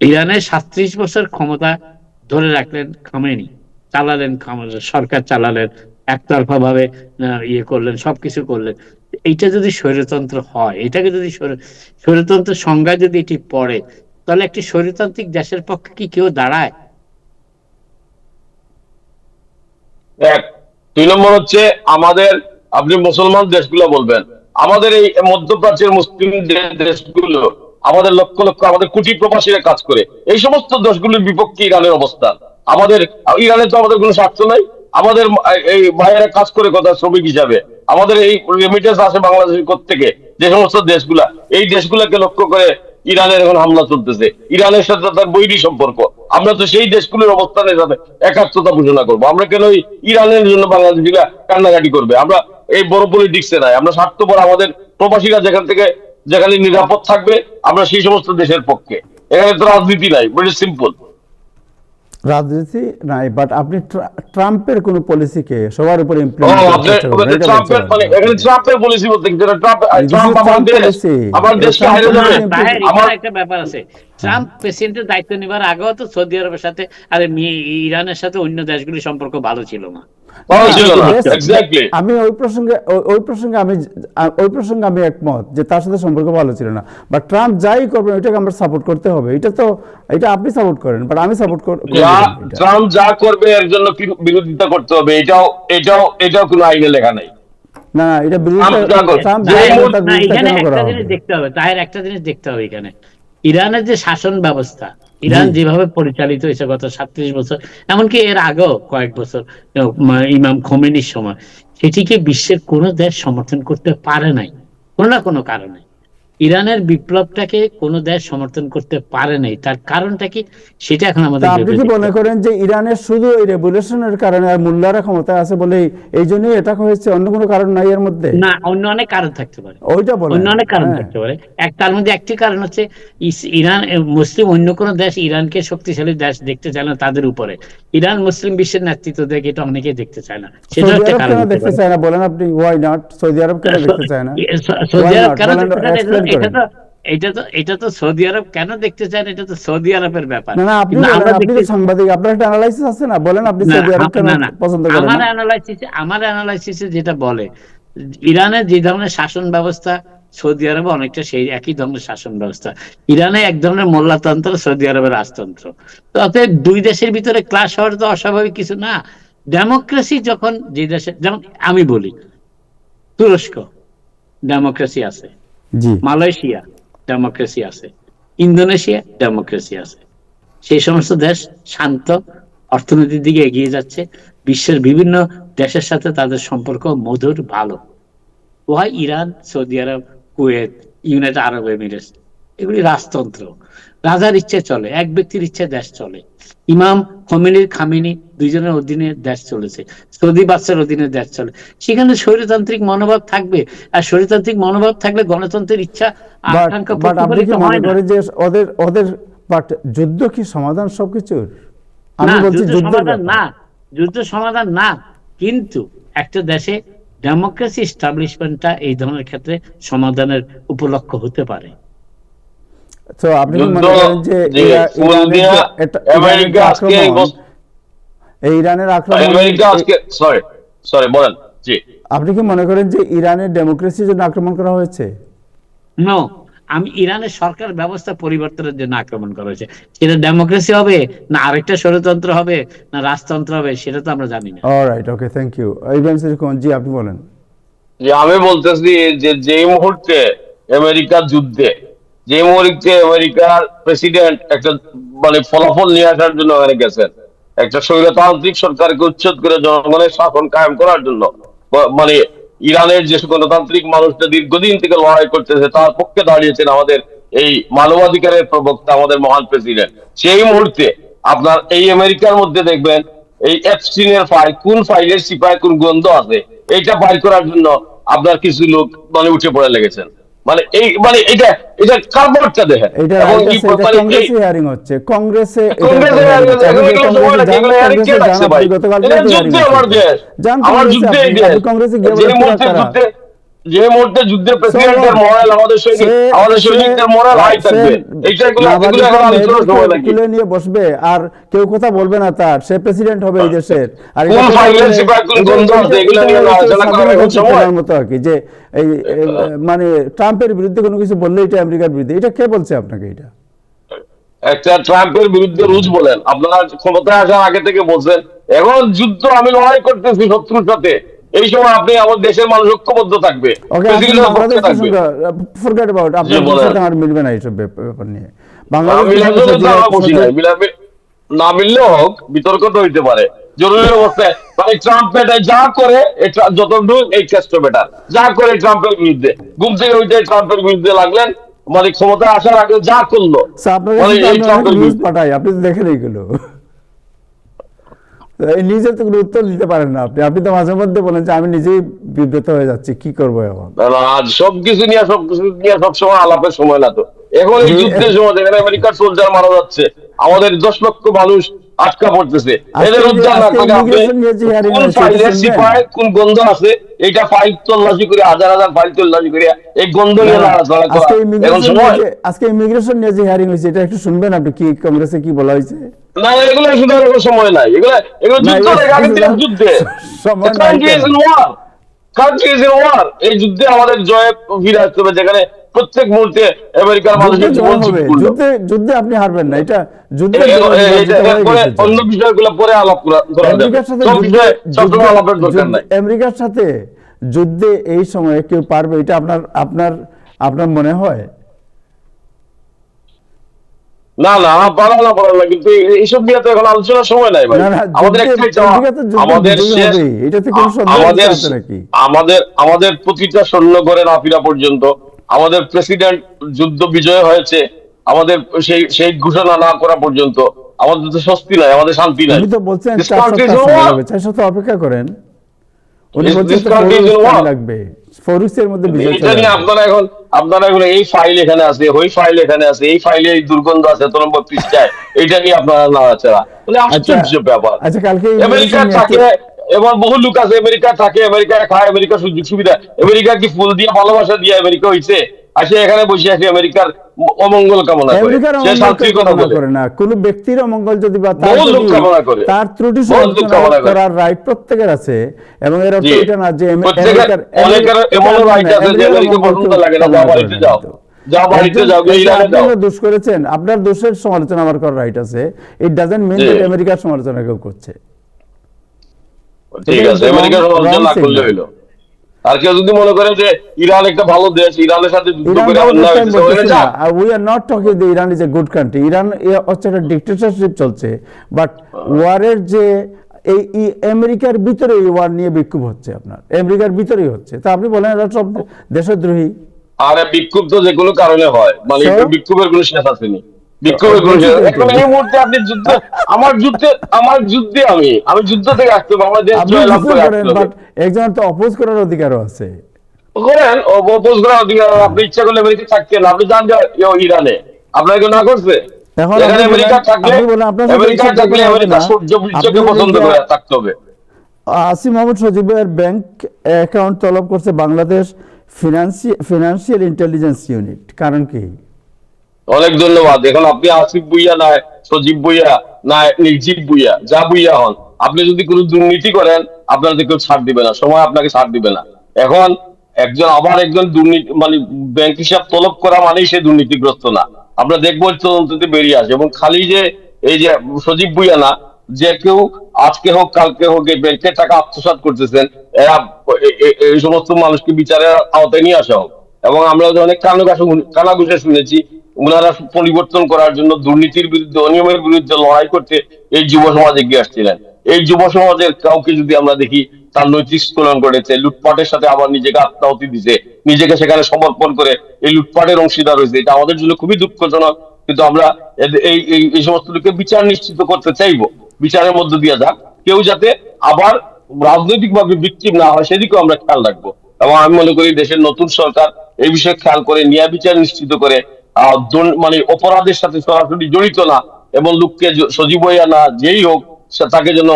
ইরানের 37 বছর ক্ষমতা ধরে রাখলেন খামেনি, চালালেন, সরকার চালালেন, একতরফা ভাবে ইয়ে করলেন, সবকিছু করলেন। এইটা যদি স্বৈরতন্ত্র হয়, এটাকে যদি স্বৈরতন্ত্রের সংজ্ঞা যদি এটি পড়ে, তাহলে একটি স্বৈরতান্ত্রিক দেশের পক্ষে কি কেউ দাঁড়ায়? এক, 2 নম্বর হচ্ছে আমাদের, আপনি মুসলমান দেশগুলো বলবেন, আমাদের এই মধ্যপ্রাচ্যের মুসলিম যে দেশগুলো, আমাদের লক্ষ লক্ষ, আমাদের কোটি প্রবাসীরা কাজ করে, এই সমস্ত দেশগুলোর বিপক্ষে ইরানের অবস্থান। আমাদের, ইরানে তো আমাদের কোনো স্বার্থ নাই। আমাদের এই ভাইয়েরা কাজ করে কথা শ্রমিক হিসাবে, আমাদের এই রেমিটেন্স আসে বাংলাদেশের থেকে, যে সমস্ত দেশগুলা, এই দেশগুলোকে লক্ষ্য করে ইরানের এখন হামলা চলতেছে। ইরানের সাথে তার বৈরী সম্পর্ক। আমরা তো সেই দেশগুলোর অবস্থানের সাথে একাত্মতা ঘোষণা করবো। আমরা কেন ওই ইরানের জন্য বাংলাদেশিরা কান্নাকাটি করবে? আমরা এই বড় পলিটিক্সে নাই, আমরা স্বার্থপর। আমাদের প্রবাসীরা যেখান থেকে, যেখানে নিরাপদ থাকবে, আমরা সেই সমস্ত দেশের পক্ষে। এখানে তো রাজনীতি নাই, ভেরি সিম্পল। রাজনীতি নাই, বাট আপনি ট্রাম্পের কোন পলিসিকে সবার উপরে ও, ইমপ্লিমেন্ট করার আপনি চেষ্টা করবেন, এটা ট্রাম্পের, বলতে মানে এখানে ট্রাম্পের পলিসি বলতে কি, যেটা ট্রাম্প, ট্রাম্প আমার ট্রাম্প দেশ, পলিসি, আমার দেশকে হারিয়ে ট্রাম্প যাবে। পলিসি তাহের, আমার এখানে একটা ব্যাপার আছে। ট্রাম্প প্রেসিডেন্টের দায়িত্ব নেবার আগেও তো সৌদি আরবের সাথে, আরে ইরানের সাথে অন্য দেশগুলির সম্পর্ক ভালো ছিল না। ভালো ছিল না, Yes, এক্স্যাক্টলি। আমি ওই প্রসঙ্গে আমি একমত যে তার সাথে সম্পর্ক ভালো ছিল না, বাট ট্রাম্প যাই করবেন ওইটাকে আমরা সাপোর্ট করতে হবে। এটা আপনি সাপোর্ট করেন, বাট আমি সাপোর্ট করি যা না এটা। ট্রাম্প যা করবে এর জন্য বিরোধিতা করতে হবে, এটাও কোনো আইনে লেখা নেই। না, এটা বিরোধিতা, ট্রাম্প যা করবে, ট্রাম্প যে যা করবে মুহূর্তে- তার না, বিরোধিতা এখানে কেন করা একটা হবে? জিনিস দেখতে হবে তাহের, একটা জিনিস দেখতে হবে এখানে। ইরানের যে শাসন ব্যবস্থা, ইরান যেভাবে পরিচালিত হয়েছে গত 37 বছর, এমনকি এর আগেও কয়েক বছর ইমাম খোমেনির সময়, সেটিকে বিশ্বের কোনো দেশ সমর্থন করতে পারে নাই কোনো না কোনো কারণে। ইরানের বিপ্লবটাকে কোনো দেশ সমর্থন করতে পারে নাই, তার কারণটা কি সেটা এখন আমাদের তা আপনি ভেবে কি দেখতে মনে হবে। করেন যে ইরানের শুধু এই রেভলিউশনের কারণে আর মোল্লারা ক্ষমতায় আছে বলে এই জন্যই এটা হয়েছে, অন্য কোনো কারণ নাই এর মধ্যে? না, অন্য অনেক কারণ থাকতে পারে, ওইটা বলেন। অন্য অনেক কারণ হ্যাঁ। থাকতে পারে। তার মধ্যে একটি কারণ হচ্ছে ইরান মুসলিম, অন্য কোন দেশ ইরানকে শক্তিশালী দেশ দেখতে চায় না তাদের উপরে। ইরান মুসলিম বিশ্বের নেতৃত্ব দেখে এটা অনেকেই দেখতে চায় না, সেটা সৌদি একটা আরব কারণ কেন হতে দেখতে পারে। চায় না বলেন আপনি? Why not? সৌদি আরব কেন দেখতে চায় না? Saudi Why Arab not? কেন বলেন, দেখতে চায় না, explain এটা করেন। তো এটা তো সৌদি আরব কেন দেখতে চায় না, এটা তো সৌদি আরবের ব্যাপার। না না, আপনি কিন্তু বলেন, আমরা আপনি দেখতে, তো সাংবাদিক, আপনার একটা অ্যানালাইসিস আছে না, বলেন আপনি না সৌদি আরব কেন না না, পছন্দ করেন আমার না? অ্যানালাইসিসে যেটা বলে, ইরানের যে ধরনের শাসন ব্যবস্থা, সৌদি আরবে অনেকটা সেই একই ধরনের শাসন ব্যবস্থা। ইরানে এক ধরনের মোল্লাতন্ত্র, সৌদি আরবের রাজতন্ত্র। তো অতএব দুই দেশের ভিতরে ক্লাশ হওয়ার তো অস্বাভাবিক কিছু না। ডেমোক্রেসি যখন যে দেশে, যেমন আমি বলি তুরস্ক ডেমোক্রেসি আছে, জি। মালয়েশিয়া ডেমোক্রেসি আছে, ইন্দোনেশিয়া ডেমোক্রেসি আছে। সেই সমস্ত দেশ শান্ত, অর্থনীতির দিকে এগিয়ে যাচ্ছে, বিশ্বের বিভিন্ন দেশের সাথে তাদের সম্পর্ক মধুর, ভালো। ওয়াই ইরান, সৌদি আরব, কুয়েত, ইউনাইটেড আরব এমিরেটস, এগুলি রাজতন্ত্র, রাজার ইচ্ছে চলে, এক ব্যক্তির ইচ্ছে দেশ চলে। ইমাম খোমেনির, খামেনি দুইজনের অধীনে দেশ চলেছে, সৌদি বাদশার অধীনে দেশ চলে। সেখানে স্বৈরতান্ত্রিক মনোভাব থাকবে, আর স্বৈরতান্ত্রিক মনোভাব থাকলে গণতন্ত্রের ইচ্ছা বাট আকাঙ্ক্ষা বাট আপনি প্রতিফলিত কি মনে হয় না। করেন যে ওদের ওদের বাট যুদ্ধ কি সমাধান সবকিছুর? আমি না, বলছি যুদ্ধ যুদ্ধের সমাধান ব্যাপার। না, যুদ্ধ সমাধান না, কিন্তু একটা দেশে ডেমোক্রেসি এস্টাবলিশমেন্টটা এই ধরনের ক্ষেত্রে সমাধানের উপলক্ষ হতে পারে। তো আপনি কি যুদ্ধ, মনে করেন যে যে ফুল ইরানের দিয়া ইরানের যে আমেরিকা আজকে আক্রমণ, এই ইরানের আক্রমণ, আমেরিকা আজকে, সরি সরি বলেন। জি, আপনি কি মনে করেন যে ইরানের ডেমোক্রেসির জন্য আক্রমণ করা হয়েছে? নো, আমি ইরানের সরকার ব্যবস্থা পরিবর্তনের জন্য আক্রমণ করা হয়েছে। সেটা ডেমোক্রেসি হবে, না আরেকটা ষড়যন্ত্র হবে, না রাজতন্ত্র হবে, সেটা তো আমরা জানি না। Alright, okay, thank you. Ibrahim Siddique Khokon, জি আপনি বলেন। যে আমি বলতেছি যে যে মুহূর্তে আমেরিকার যুদ্ধে, যে মুহূর্তে আমেরিকার প্রেসিডেন্ট একটা মানে ফলাফল নিয়ে আসার জন্য ওখানে গেছেন, একটা স্বৈরতান্ত্রিক সরকারকে উচ্ছেদ করে জনগণের শাসন কায়েম করার জন্য, মানে ইরানের যে গণতান্ত্রিক মানুষটা দীর্ঘদিন থেকে লড়াই করতেছে তার পক্ষে দাঁড়িয়েছেন আমাদের এই মানবাধিকারের প্রবক্তা, আমাদের মহান প্রেসিডেন্ট। সেই মুহূর্তে আপনার এই আমেরিকার মধ্যে দেখবেন এই এপস্টিনের ফাইল, কোন ফাইলের সিপায় কোন গন্ধ আছে, এইটা বাইর করার জন্য আপনার কিছু লোক মানে উঠে পড়ে লেগেছেন। মানে এই মানে এটা এটা কারবারটা দেখেন। এটা এবং রাইট কি আছে, এটা মানে এই কংগ্রেসে হিয়ারিং হচ্ছে, কংগ্রেসে এটা কংগ্রেসের hearing হচ্ছে। আপনি এগুলো যে সময় কংগ্রেসে লাগে, যান, এগুলো hearing কে কংগ্রেসে যান, রাখছে ভাই? আপনি গতকালকে এটা তো যুদ্ধ hearing আমার হচ্ছে। দেশ, যান আমার কংগ্রেসে, যুদ্ধে এই আপনি দেশ। আপনি কংগ্রেসে গিয়ে যে বলেন তোরা মুহূর্তে কারা। যুদ্ধে, যে মুহূর্তে যুদ্ধে So প্রেসিডেন্টের what? মরাল, আমাদের সৈনিক, সে আমাদের সে সৈনিকদের মরাল হাই সে থাকবে। এইটা এগুলো এগুলো এখন আলোচনার সময় নাকি? তুলে নিয়ে বসবে আর কেউ কথা বলবে না তার, সে প্রেসিডেন্ট হবে এই দেশের। আর কোন এটা ফাইলের বলে- সিপাহি কোন এটা- গন্ধ আছে, এটা- এগুলো এটা নিয়ে হচ্ছে আলোচনা করার এখন স্বাধীনতা সময়? ফেরার মতো আর কি, যে এই মানে ট্রাম্পের বিরুদ্ধে কোনো কিছু বললে এটা আমেরিকার বিরুদ্ধে। এটা কে বলছে আপনাকে এটা? একটা ট্রাম্পের বিরুদ্ধে রুশ বলেন, আপনারা ক্ষমতায় আসার আগে থেকে বলছেন এখন যুদ্ধ আমি লড়াই করতেছি শত্রুর সাথে, এই সময় আপনি আমার দেশের মানুষ ঐক্যবদ্ধ থাকবে, ওকে, প্রেসিডেন্টের পক্ষে বাংলাদেশ থাকবে। ফরগেট অ্যাবাউট, আপনার বলেন। সাথে আমার মিলবে না এইসব ব্যাপার নিয়ে। মিলার জন্য তো আমরা বসি নাই, না মিললেও হোক, বিতর্ক তো হইতে পারে জরুরি অবস্থায়। মানে ট্রাম্প এটা যা করে, যতটুকু এই কেসটা বেটার যা করে ট্রাম্পের বিরুদ্ধে, ঘুম থেকে উঠে ট্রাম্পের বিরুদ্ধে লাগলেন, মানে ক্ষমতা আসার আগে যা করলো, আপনার মানে কাছে এই তো ট্রাম্পের নিউজ বিরুদ্ধে। পাঠাই, আপনি তো দেখেন এইগুলো। এই নিউজের তো কোনো উত্তর দিতে পারেন না আপনি। আপনি তো মাঝে মধ্যে বলেন যে আমি নিজেই বিব্রত হয়ে যাচ্ছি, কি করবো এখন। আজ সবকিছু নিয়ে সবসময় আলাপের সময় না তো। এখন এই যুদ্ধের সময় যেখানে আমেরিকার সোলজার মারা যাচ্ছে, আমাদের 10 লক্ষ মানুষ আটকা পড়তেছে, এদের উদ্ধার না করে আপনি কোন ফাইলের সিপাই কোন গন্ধ আছে, এইটা ফাইল তল্লাশি করে, হাজার হাজার ফাইল তল্লাশি করে এই গন্ধ নিয়ে লড়াচড়া করা এখন সময়? আজকে ইমিগ্রেশন নিয়ে যে হিয়ারিং হয়েছে, এটা একটু শুনবেন আপনি, কি কংগ্রেসে কি বলা হয়েছে? না, এগুলো শোনার কোনো সময় নাই। এগুলো এগুলো যুদ্ধ থেকে আগে থেকে যুদ্ধে সময় নাই country is in war, country is in war. এই যুদ্ধে আমাদের জয় ফিরে আসতে হবে, যেখানে প্রত্যেক মুহূর্তে আমেরিকার মানুষের জীবন ঝুঁকিপূর্ণ। যুদ্ধে আপনি হারবেন না, এটা যুদ্ধে অন্য বিষয়গুলো পরে আলাপ করা যাবে, আমেরিকার সাথে সব বিষয়ে সবসময় আলাপের দরকার নাই। আমেরিকার সাথে যুদ্ধে এই সময়ে কেউ পারবে, এটা আপনার আপনার আপনার মনে হয়? না না, পারা না, কিন্তু এইসব নিয়ে তো এখন আলোচনার সময় নাই ভাই। আমাদের একটাই চাওয়া, আমাদের শেষ, আমাদের আমাদের আমাদের প্রতিটা সৈন্য ঘরে না ফিরা পর্যন্ত, আমাদের প্রেসিডেন্ট যুদ্ধ বিজয় হয়েছে, আমাদের সেই সেই ঘোষণা না করা পর্যন্ত আমাদের তো স্বস্তি নাই, আমাদের শান্তি নাই। উনি তো বলছেন 4 সপ্তাহ অপেক্ষা করেন। উনি বলছেন লাগবে, 4 উইকের মধ্যে বিজয় এটা নিয়ে আপনারা এখন এই ফাইল এখানে আছে, ওই ফাইল এখানে আছে, এই ফাইলে এই দুর্গন্ধ আছে 93 পৃষ্ঠায়, এটা নিয়ে আপনারা নাড়াচাড়া, মানে আশ্চর্য ব্যাপার। আচ্ছা, কালকে আমেরিকা থাকে, এবার বহু লোক আছে আমেরিকা থাকে, আমেরিকা খায়, আমেরিকা সুযোগ সুবিধা, আমেরিকা কি ফুল দিয়ে ভালোবাসা দিয়ে আমেরিকা হইছে? আসে এখানে বসে আছে আমেরিকার অমঙ্গল কামনা করে, সে শান্তির কথা বলে না। কোন ব্যক্তির অমঙ্গল যদি বা তার ত্রুটি করার রাইট প্রত্যেকের আছে, এবং এর অর্থ এটা না যে আমেরিকার এমন রাইট আছে যে আমেরিকা পছন্দ লাগে না, যা বাড়িতে যাও, যা বাড়িতে যাও, ইরানে যাও। আপনি দোষ করেছেন, আপনার দোষের সমালোচনা আমার করার রাইট আছে। ইট ডাজন্ট মিন দ্যাট আমেরিকার সমালোচনা কেউ করছে। ঠিক আছে, আমেরিকার সমালোচনা না করলে হইলো। আর কেউ যদি মনে করে যে ইরান একটা ভালো দেশ, ইরানের সাথে যুদ্ধ করে we are not talking the Iran is a good country. Iran হচ্ছে একটা ডিক্টেটরশিপ চলছে, বাট ওয়ারের যে এই আমেরিকার ভিতরে এই ওয়ার নিয়ে বিক্ষোভ হচ্ছে, আপনার আমেরিকার ভিতরেই হচ্ছে, তা আপনি বলেন এটা সব দেশদ্রোহী। আরে বিক্ষোভ তো যে কোনো কারণে হয়, মানে বিক্ষোভের কোনো শেষ আসেনি, বিক্ষোভের কোনো শেষ। এখন এই মুহূর্তে আপনি যুদ্ধ, আমার যুদ্ধে আমি যুদ্ধ থেকে আসতে হবে, আমার দেশ জয়লাভ করে আসতে হবে। একজন তো অপোজ করার অধিকারও আছে, করেন অপোজ করার অধিকার। আপনি ইচ্ছা করলে আমেরিকা থাকতেন, আপনি যান ইরানে, আপনার কেউ না করছে? এখানে আমেরিকা থাকলে আমেরিকা সূর্য বৃক্ষকে পছন্দ করে থাকতে হবে। আসিফ মাহমুদ সজীবের ব্যাংক অ্যাকাউন্ট তলব করছে বাংলাদেশ ফিনান্সিয়াল ইন্টেলিজেন্স ইউনিট, কারণ কি? অনেক ধন্যবাদ। এখন আপনি আসিফ ভুইয়া না সজীব ভুইয়া না নির্জীব ভুইয়া, যা ভুইয়া হন, আপনি যদি কোনো দুর্নীতি করেন আপনাদের কেউ ছাড় দিবে না, সময় আপনাকে ছাড় দিবে না। এখন একজন আবার একজন দুর্নীতি মানে ব্যাংক হিসাব তলব করা মানেই সে দুর্নীতিগ্রস্ত না। আমরা দেখবো তদন্ততে বেরিয়ে আসে। এবং খালি যে এই যে সজীব ভুইয়া না, যে কেউ আজকে হোক কালকে হোক এই ব্যাংকের টাকা আত্মসাৎ করতেছেন, এরা এই সমস্ত মানুষকে বিচারের আওতায় নিয়ে আসা হোক। এবং আমরা অনেক কানাঘুষা শুনেছি, ওনারা পরিবর্তন করার জন্য, দুর্নীতির বিরুদ্ধে, অনিয়মের বিরুদ্ধে লড়াই করতে এই যুব সমাজ এগিয়ে আসছিলেন। এই যুব সমাজের কাউকে যদি আমরা দেখি তার নৈতিক স্খলন ঘটেছে, লুটপাটের সাথে আবার নিজেকে আত্মাহুতি দিছে, নিজেকে সেখানে সমর্পণ করে এই লুটপাটের অংশীদার হয়েছে, এটা আমাদের জন্য খুবই দুঃখজনক। কিন্তু আমরা এই এই এই সমস্ত লোককে বিচার নিশ্চিত করতে চাইবো, বিচারের মধ্য দিয়ে যাক, কেউ যাতে আবার রাজনৈতিকভাবে ভিকটিম না হয় সেদিকেও আমরা খেয়াল রাখবো। এবং আমি মনে করি দেশের নতুন সরকার এই বিষয়ে খেয়াল করে ন্যায় বিচার নিশ্চিত করে মানে অপরাধের সাথে সরাসরি জড়িত না, এবং লোককে সজীব হইয়া না যেই হোক তাকে যেন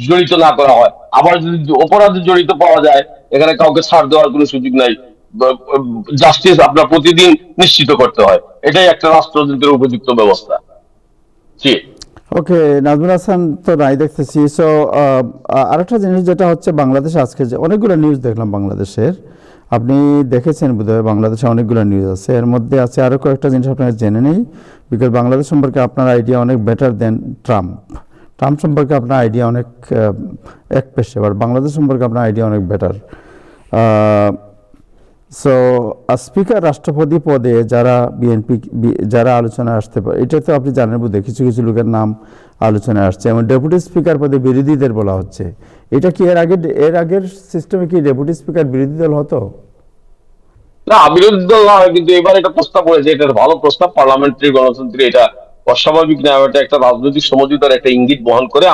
জড়িত না করা হয়। আবার যদি অপরাধে জড়িত পাওয়া যায়, এখানে কাউকে ছাড় দেওয়ার কোনো সুযোগ নাই। জাস্টিস আপনার প্রতিদিন নিশ্চিত করতে হয়, এটাই একটা রাষ্ট্রযন্ত্রের উপযুক্ত ব্যবস্থা। জি। ওকে, নাজমুল হাসান তো নাই দেখতেছি। সো আরেকটা জিনিস যেটা হচ্ছে, বাংলাদেশে আজকে যে অনেকগুলো নিউজ দেখলাম বাংলাদেশের, আপনি দেখেছেন বোধহয়, বাংলাদেশে অনেকগুলো নিউজ আছে, এর মধ্যে আছে আরও কয়েকটা জিনিস আপনারা জেনে নেই, বিকজ বাংলাদেশ সম্পর্কে আপনার আইডিয়া অনেক বেটার দেন ট্রাম্প। ট্রাম্প সম্পর্কে আপনার আইডিয়া অনেক এক পেশে, বাট বাংলাদেশ সম্পর্কে আপনার আইডিয়া অনেক বেটার। সো স্পিকার, রাষ্ট্রপতি পদে যারা বিএনপি যারা আলোচনায় আসতে পারে, এটা তো আপনি জানেন বোধহয়, কিছু কিছু লোকের নাম আলোচনায় আসছে, এবং ডেপুটি স্পিকার পদে বিরোধীদের বলা হচ্ছে। এটা কি এর আগের সিস্টেমে কি ডেপুটি স্পিকার বিরোধী দল হতো? না, বিরোধী দল না হয়, কিন্তু এবার এটা প্রস্তাব হয়েছে, এটা ভালো প্রস্তাব। পার্লামেন্টারি গণতন্ত্রে এটা অস্বাভাবিক না, এটা একটা রাজনৈতিক সমঝোতার একটা ইঙ্গিত বহন করে।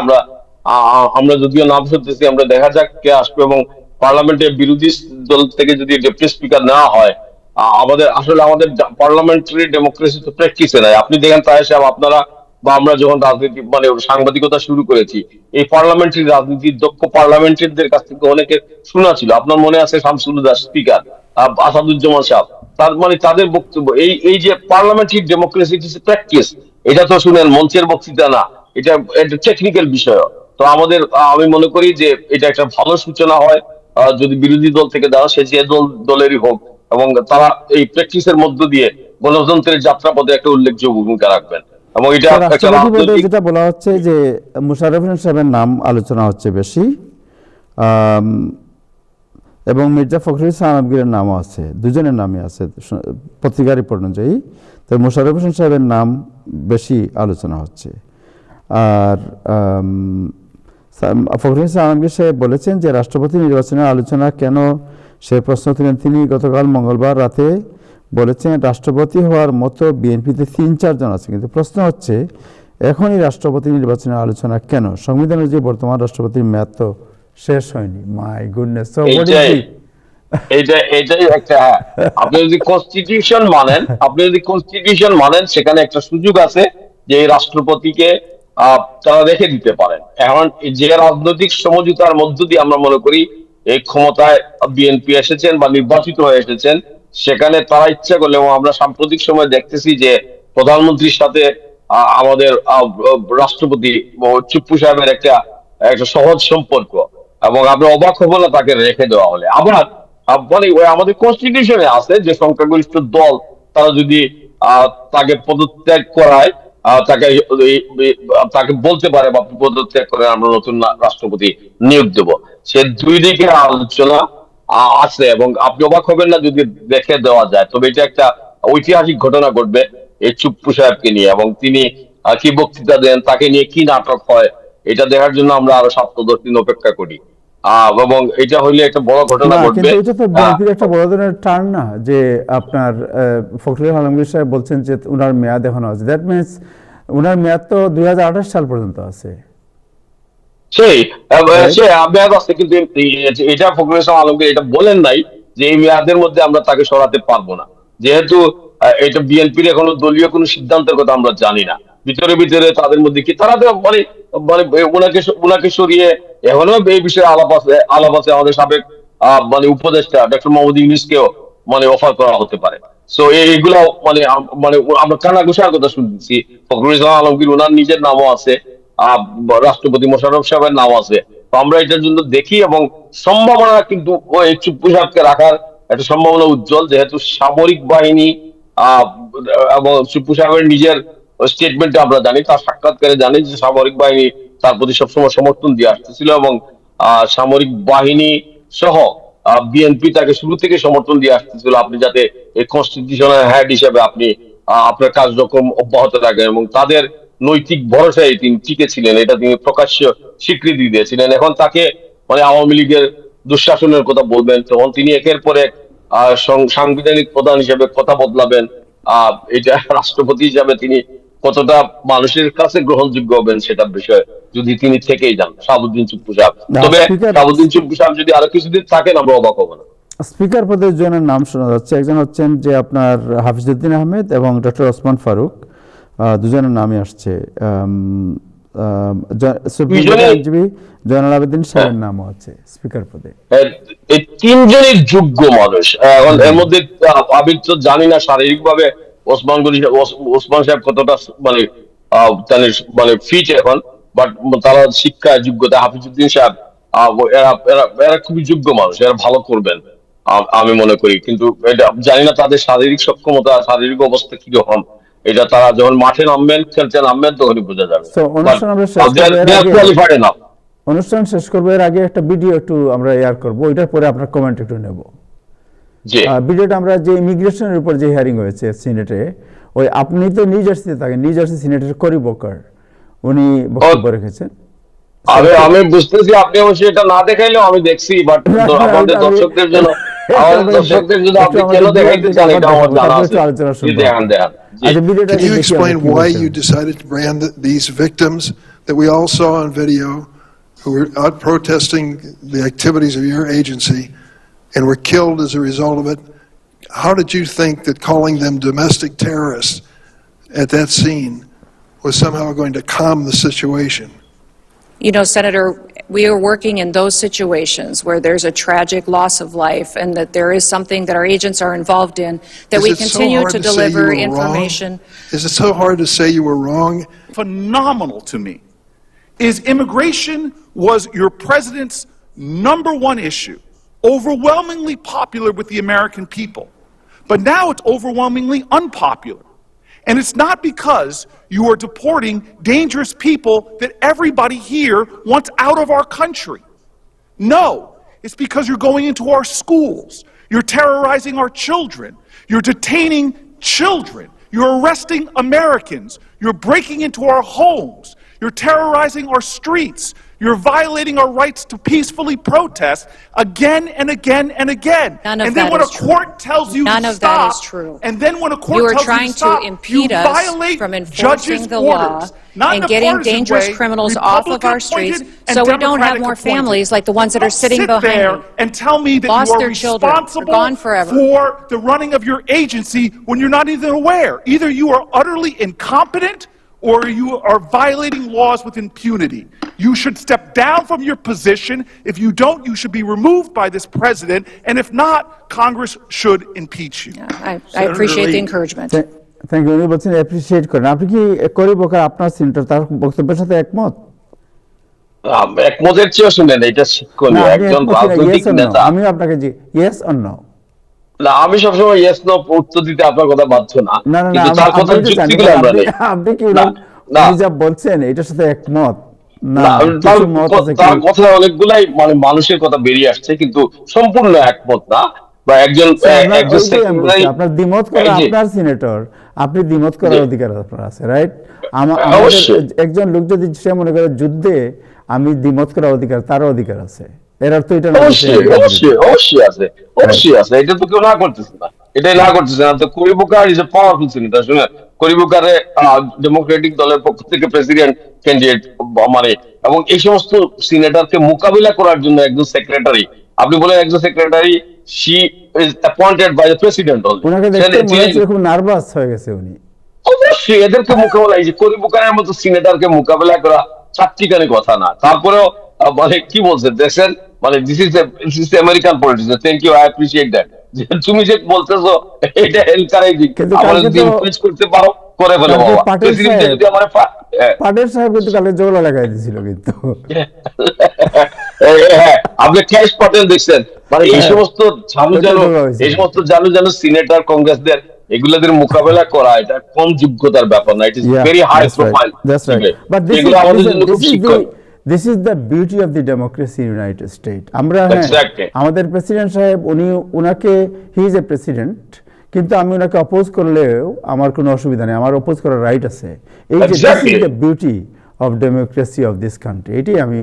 আমরা যদিও নাম শুনতেছি, আমরা দেখা যাক কে আসবে। এবং পার্লামেন্টের বিরোধী দল থেকে যদি ডেপুটি স্পিকার নেওয়া হয়, আমাদের পার্লামেন্টারি ডেমোক্রেসি তো প্র্যাকটিসে নাই। আপনি দেখেন তাই সাহেব, আপনারা বা আমরা যখন রাজনীতি মানে সাংবাদিকতা শুরু করেছি, এই পার্লামেন্টারি রাজনীতির দক্ষ পার্লামেন্টারিদের কাছ থেকে অনেকে শোনা ছিল। আপনার মনে আছে শামসুল দাস স্পিকার, আসাদুজ্জামান সাহেব, তার মানে তাদের বক্তব্য, এই এই যে পার্লামেন্টারি ডেমোক্রেসি প্র্যাকটিস, এটা তো শুনেন মঞ্চের বক্তৃতা না, এটা একটা টেকনিক্যাল বিষয়। তো আমি মনে করি যে এটা একটা ভালো সূচনা হয় যদি বিরোধী দল থেকে দেওয়া, সে যে দলেরই হোক, এবং তারা এই প্র্যাকটিসের মধ্য দিয়ে গণতন্ত্রের যাত্রাপথে একটা উল্লেখযোগ্য ভূমিকা রাখবেন। এবং এটা একটা রাষ্ট্রপতি পদে রাজনৈতিক। যেটা বলা হচ্ছে যে মুশাররফ হোসেন সাহেবের নাম আলোচনা হচ্ছে বেশি, এবং মির্জা ফখরুল ইসলাম আলমগীরের নামও আছে, দুজনের নামই আছে পত্রিকার রিপোর্ট অনুযায়ী। তো মুশাররফ হোসেন সাহেবের নাম বেশি আলোচনা হচ্ছে। আর ফখরুল ইসলাম আলমগীর সাহেব বলেছেন যে রাষ্ট্রপতি নির্বাচনের আলোচনা কেন, সে প্রশ্ন তুলেন তিনি। গতকাল মঙ্গলবার রাতে বলেছেন, রাষ্ট্রপতি হওয়ার মতো বিএনপিতে ৩-৪ জন আছে, কিন্তু প্রশ্ন হচ্ছে এখনই রাষ্ট্রপতি নির্বাচনের আলোচনা কেন? সংবিধান অনুযায়ী বর্তমান রাষ্ট্রপতির মেয়াদ তো শেষ হয়নি। My goodness. সো এটাই একটা, আপনি যদি কনস্টিটিউশন মানেন, সেখানে একটা সুযোগ আছে যে এই রাষ্ট্রপতিকে তারা রেখে দিতে পারেন। এখন যে রাজনৈতিক সমঝোতার মধ্য দিয়ে আমরা মনে করি এই ক্ষমতায় বিএনপি এসেছেন বা নির্বাচিত হয়ে এসেছেন, সেখানে তারা ইচ্ছা করলে, এবং আমরা সাম্প্রতিক সময় দেখতেছি যে প্রধানমন্ত্রীর সাথে আমাদের রাষ্ট্রপতি চুপ্পু সাহেবের একটা একটা সহজ সম্পর্ক, এবং আমরা অবাক হবো না তাকে রেখে দেওয়া হলে। আবার মানে আমাদের কনস্টিটিউশনে আছে যে সংখ্যাগরিষ্ঠ দল তারা যদি তাকে পদত্যাগ করায়, তাকে তাকে বলতে পারে বা পদত্যাগ করে আমরা নতুন রাষ্ট্রপতি নিয়োগ দেব। সে দুই দিকে আলোচনা আছে, এবং আপনি অবাক হবেন না যদি রেখে দেওয়া যায়। তবে এটা একটা ঐতিহাসিক ঘটনা ঘটবে এই চুপ্পু সাহেবকে নিয়ে, এবং তিনি কি বক্তৃতা দেন, তাকে নিয়ে কি নাটক হয়, এটা দেখার জন্য আমরা আরো 7-10 দিন অপেক্ষা করি। এবং এটা হইলে একটা বড় ঘটনা না, ঘটবে। কিন্তু এটা তো বিএনপির একটা বড় ধরনের টার্ন না, যে আপনার ফখরুল আলমগীর সাহেব বলছেন যে উনার মেয়াদ এখনো আছে। দ্যাট মিনস উনার মেয়াদ তো 2028 সাল পর্যন্ত আছে। সেই মেয়াদ আছে, কিন্তু এটা ফখরুল ইসলাম আলমগীর এটা বলেন নাই যে এই মেয়াদের মধ্যে আমরা তাকে সরাতে পারবো না, যেহেতু এটা বিএনপির এখনো দলীয় কোনো সিদ্ধান্তের কথা আমরা জানি না। ভিতরে ভিতরে তাদের মধ্যে কি তারা তো মানে মানে ওনাকে সরিয়ে এখনো এই বিষয়ে আলাপ আছে আমাদের সাবেক মানে উপদেষ্টা ডক্টর মোহাম্মদ ইউনূসকেও মানে অফার করা হতে পারে। সো এইগুলো মানে মানে আমরা কানা ঘোষার কথা শুনছি। ফখরুল ইসলাম আলমগীর ওনার নিজের নামও আছে, রাষ্ট্রপতি মোশাররফ সাহেবের নাম আছে। তো আমরা এটার জন্য দেখি, এবং সম্ভাবনা কিন্তু ওই চুপ্পু সাহেবকে রাখার একটা সম্ভাবনা উজ্জ্বল, যেহেতু সামরিক বাহিনী আহ, এবং সুপ্পু সাহেবের নিজের স্টেটমেন্টে আমরা জানি, তার সাক্ষাৎকারে জানি যে সামরিক বাহিনী তার প্রতি সবসময় সমর্থন দিয়ে আসতেছিল, এবং সামরিক বাহিনী সহ বিএনপি তাকে শুরু থেকে সমর্থন দিয়ে আসতেছিল, আপনি যাতে এই কনস্টিটিউশনাল হেড হিসেবে আপনি আপনার কার্যক্রম অব্যাহত রাখেন, এবং তাদের নৈতিক ভরসায় তিনি টিকে ছিলেন, এটা তিনি প্রকাশ্য স্বীকৃতি দিয়েছিলেন। এখন তাকে মানে আওয়ামী লীগের দুঃশাসনের কথা বলবেন, তখন তিনি একের পর এক সাংবিধানিক প্রধান হিসেবে কথা বদলাবেন। এটা রাষ্ট্রপতি হিসাবে তিনি কতটা মানুষের কাছে গ্রহণযোগ্য হবেন সেটার বিষয়ে যদি তিনি থেকেই যান, শাহাবুদ্দিন চুপ্পু সাহেব। তবে স্পিকার শাহাবুদ্দিন চুপ্পু সাহেব যদি আরো কিছুদিন থাকেন আমরা অবাক হবো না। স্পিকার পদের জনের নাম শোনা যাচ্ছে, একজন হচ্ছেন যে আপনার হাফিজউদ্দিন আহমেদ এবং ডক্টর ওসমান ফারুক, দুজনের নামই আসছে। সুপ্রিম কোর্টের আইনজীবী জয়নাল আবেদিন সাহেবের নামও আছে স্পিকার পদে। এই তিনজনই যোগ্য মানুষ। এখন এর মধ্যে আমি তো জানি না শারীরিক ভাবে ওসমান সাহেব কতটা মানে মানে ফিট এখন, বাট তারা শিক্ষা যোগ্যতা, হাফিজউদ্দিন সাহেব এরা এরা এরা খুবই যোগ্য মানুষ, এরা ভালো করবেন আমি মনে করি। কিন্তু এটা জানি না তাদের শারীরিক সক্ষমতা, শারীরিক অবস্থা কিরকম, এটা তারা যখন মাঠে নামবেন, খেলতে নামবেন, তখনই বোঝা যাবে। অনুষ্ঠান শেষ করবো, এর আগে একটা ভিডিও একটু আমরা এয়ার করবো, ওইটার পরে আপনার কমেন্ট একটু নেব। ভিডিওটা আমরা যে ইমিগ্রেশনের উপর যে হিয়ারিং হয়েছে সিনেটে, ওই আপনি তো নিউ জার্সিতে থাকেন, নিউ জার্সি সিনেটের করি বকার উনি বক্তব্য রেখেছেন। আমি বুঝতেছি আপনি অবশ্যই এটা না দেখাইলেও আমি দেখছি, বাট আমাদের দর্শকদের জন্য আপনি কেন দেখাইতে চান এটা আমার জানা আছে। Can you explain why you decided to brand these victims that we all saw on video who were out protesting the activities of your agency and were killed as a result of it? How did you think that calling them domestic terrorists at that scene was somehow going to calm the situation? You know, Senator, we are working in those situations where there's a tragic loss of life and that there is something that our agents are involved in, that we continue to deliver information. Is it so hard to say you were wrong? Phenomenal to me is immigration was your president's #1 issue, overwhelmingly popular with the American people. But now it's overwhelmingly unpopular. And it's not because you are deporting dangerous people that everybody here wants out of our country. No, it's because you're going into our schools, you're terrorizing our children, you're detaining children, you're arresting Americans, you're breaking into our homes, you're terrorizing our streets, you're violating our rights to peacefully protest again and again and again. None of and then that when is a court true. tells you None to of stop, that is true. and then when a court You are tells trying you to stop, to impede you us violate from judges' enforcing the law orders, not and in a getting partisan dangerous way, criminals off of our streets Republican-appointed and so we don't have more Democratic-appointed. families like the ones that are Don't sitting sit behind there me. and tell me that Lost you are their children, responsible are gone forever. for the running of your agency when you're not even aware. Either you are utterly incompetent or you are violating laws with impunity. You should step down from your position. If you don't, you should be removed by this president. And if not, Congress should impeach you. I appreciate the encouragement. Thank you. উনি বলছেন appreciate করেন। আপনি কি করি বকার আপনার senator তার বক্তব্যের সাথে একমত? একমতের চেয়েও শুনেন, এটা শিক্ষণীয়। একজন রাজনৈতিক নেতা, আমি আপনাকে জি ইয়েস অর নো? না, আমি সবসময় ইয়েস নো উত্তর দিতে আপনার কথা বাধ্য না, না, কিন্তু তার কথা যুক্তিগুলো আমরা নেই। আপনি কি যা বলছেন এটার সাথে একমত না? তার কথা অনেকগুলাই মানে মানুষের কথা বেরিয়ে আসছে, কিন্তু সম্পূর্ণ একমত না। বা একজন আপনার দ্বিমত করা, আপনার সিনেটর, আপনি দ্বিমত করার অধিকার আপনার আছে, রাইট? একজন লোক যদি সে মনে করে যুদ্ধে আমি দ্বিমত করার অধিকার, তারও অধিকার আছে। এর অর্থ এটা অবশ্যই আছে, এটা তো কেউ না করতেছে না, এটাই না করতেছে না। তো করি বকার ইজ এ পাওয়ারফুল সিনেটর। শুনে করি বকারে ডেমোক্রেটিক দলের পক্ষ থেকে প্রেসিডেন্ট ক্যান্ডিডেট মানে, এবং এই সমস্ত সিনেটরকে মোকাবিলা করার জন্য একজন সেক্রেটারি, আপনি বলেন একজন secretary, she is appointed by the president only. ওনাকে দেখতে মনে হচ্ছে খুব নার্ভাস হয়ে গেছে উনি। অবশ্যই এদেরকে মোকাবেলা, এই যে করি বকারের মতো সিনেটরকে মোকাবেলা করা চারটিখানি কথা না। তারপরেও মানে কি বলছেন দেখছেন, মানে this is American politics. Thank you, I appreciate that. তুমি যে বলতেছো এটা এনকারেজিং, আমরা যদি ইনফ্লুয়েন্স করতে পারো করে ফেলো বাবা। প্রেসিডেন্ট যদি আমার পাটের সাহেব কিন্তু কালকে জোলা লাগাই দিয়েছিল কিন্তু। হ্যাঁ, আপনি ক্যাশ পাটেল দেখছেন, মানে এই হ্যাঁ, সমস্ত ঝানু ওইটা জানো, বলা হয়েছে। এই সমস্ত জানু জানু সিনেটর কংগ্রেসদের এগুলোদের মোকাবেলা করা এটা কম যোগ্যতার ব্যাপার না, it is Yeah, very high that's right. Profile. That's right. But এগুলো আমাদের জন্য খুব শিক্ষণ। this is the beauty of the democracy in United States. আমরা হ্যাঁ, Exactly. আমাদের প্রেসিডেন্ট সাহেব উনাকে হি ইজ এ প্রেসিডেন্ট, কিন্তু আমি ওনাকে অপোজ করলেও আমার কোনো অসুবিধা নেই, আমার অপোজ করার রাইট আছে। এই যে this Exactly. Is the beauty of democracy of this country, এটাই আমি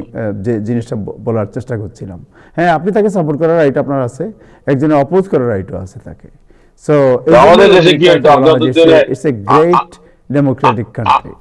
যে জিনিসটা বলার চেষ্টা করছিলাম। হ্যাঁ, আপনি তাকে সাপোর্ট করার রাইট আপনার আছে, একজনের অপোজ করার রাইটও আছে তাকে। সো আমাদের দেশে কি একটা আপনাদের জন্য it's a great Democratic country.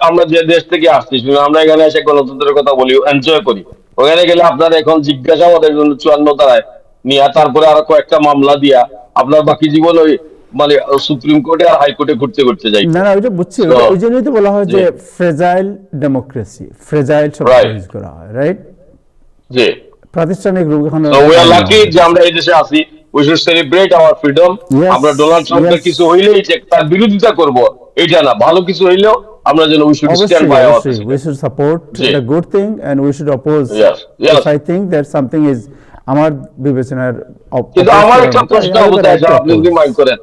আমরা যে দেশ থেকে আসছি, আমরা এখানে এসে গণতন্ত্রের কথা বলি, এনজয় করি। ওখানে গেলে আপনার এখন জিজ্ঞাসাবাদের জন্য 54 ধারায় নিয়ে তারপরে আরো কয়েকটা মামলা দিয়া আপনার বাকি জীবন ওই মানে সুপ্রিম কোর্টে আর হাইকোর্টে ঘুরতে ঘুরতে যাই। না না, ওইটা বুঝছি, ওই জন্যই তো বলা হয় যে ফ্রেজাইল ডেমোক্রেসি, ফ্রেজাইল শব্দ ইউজ করা হয়, রাইট? জি, প্রাতিষ্ঠানিক রূপ এখন we are lucky যে আমরা এই দেশে আছি। We should celebrate our freedom. Yes, আমরা ডোনাল্ড ট্রাম্পের yes. কিছু হইলেই যে তার বিরোধিতা করব এটা না, ভালো কিছু হইলেও আমরা যেন we should stand by our অবশ্যই we president. should support G. a good thing and we should oppose Yes, yes. if I think that something is আমার বিবেচনার কিন্তু আমার একটা প্রশ্ন অবতায় আপনি যদি মাইন্ড করেন,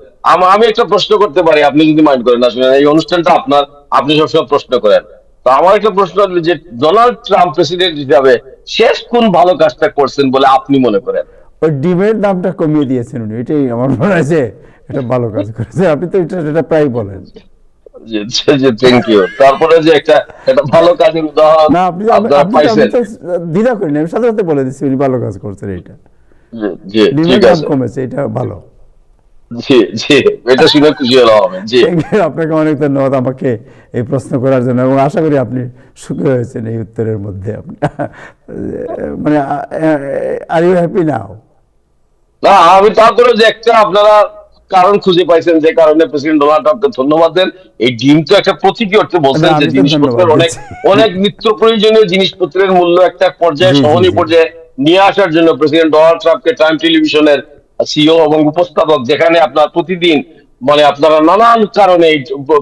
আমি একটা প্রশ্ন করতে পারি, আপনি যদি মাইন্ড করেন। আসলে এই অনুষ্ঠানটা আপনার, আপনি সবসময় প্রশ্ন করেন, তো আমার একটা প্রশ্ন হলো যে ডোনাল্ড ট্রাম্প প্রেসিডেন্ট হিসাবে শেষ কোন ভালো কাজটা করছেন বলে আপনি মনে করেন? ওই ডিমের দামটা কমিয়ে দিয়েছেন উনি, এটাই আমার মনে হয় যে এটা ভালো কাজ করেছে। আপনি তো এটা প্রায় বলেন। জি, থ্যাংক ইউ। তারপরে যে একটা ভালো কাজের উদাহরণ না, আপনি আপনারা আপনি পাইছেন। তো দ্বিধা করেন, আমি সাথে সাথে বলে দিচ্ছি উনি ভালো কাজ করছেন। এটা জি, ডিমের ঠিক দাম আছে। কমেছে, এটা ভালো। জি, এটা শুনে খুশি হলাম আমি। জি, Thank you, আপনাকে অনেক ধন্যবাদ আমাকে এই প্রশ্ন করার জন্য, এবং আশা করি আপনি সুখী হয়েছেন এই উত্তরের মধ্যে। আপনি মানে আর ইউ হ্যাপি নাও? না, আমি তারপরে যে একটা আপনারা কারণ খুঁজে পাইছেন যে কারণে প্রেসিডেন্ট ডোনাল্ড ট্রাম্পকে ধন্যবাদ দেন। এই ডিম তো একটা প্রতীকী অর্থে বলছেন না, যে আমি তো জিনিসপত্রের ধন্যবাদ অনেক দিচ্ছি। অনেক নিত্য প্রয়োজনীয় জিনিসপত্রের মূল্য একটা পর্যায়ে জি, জি, সহনীয় জি। পর্যায়ে নিয়ে আসার জন্য প্রেসিডেন্ট ডোনাল্ড ট্রাম্পকে টাইম টেলিভিশনের সিইও এবং উপস্থাপক, যেখানে আপনার প্রতিদিন মানে আপনারা নানান কারণে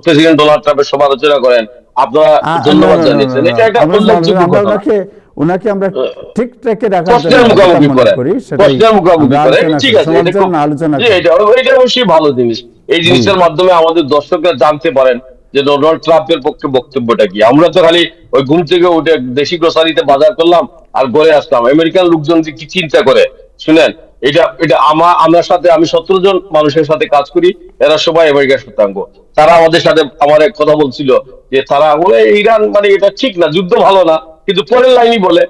প্রেসিডেন্ট ডোনাল্ড ট্রাম্পের সমালোচনা করেন, আপনারা ধন্যবাদ জানিয়েছেন। এটা একটা উল্লেখযোগ্য ঘটনা। ওনাকে আমরা ঠিক ট্র্যাকে রাখার প্রশ্নের জন্য মুখোমুখি মনে করেন, করি, সেটাই প্রশ্নের মুখোমুখি আমরা করেন, আলোচনা ঠিক করি, আছে, এটা খুব আলোচনা জি, করি। এটা অবশ্যই ভালো জিনিস। এই জিনিসটার মাধ্যমে আমাদের দর্শকরা জানতে পারেন যে ডোনাল্ড ট্রাম্পের পক্ষে বক্তব্যটা কি। আমরা তো খালি ওই ঘুম থেকে উঠে দেশি গ্রোসারিতে বাজার করলাম আর ঘরে আসলাম। আমেরিকান লোকজন যে কি চিন্তা করে শুনেন, এটা এটা আমার সাথে, আমি 17 জন মানুষের সাথে কাজ করি, এরা সবাই আমেরিকার সূত্রাঙ্গ। তারা আমাদের সাথে আমার এক কথা বলছিল যে তারা বলে ইরান মানে এটা ঠিক না, যুদ্ধ ভালো না, কিন্তু পরের লাইনই বলে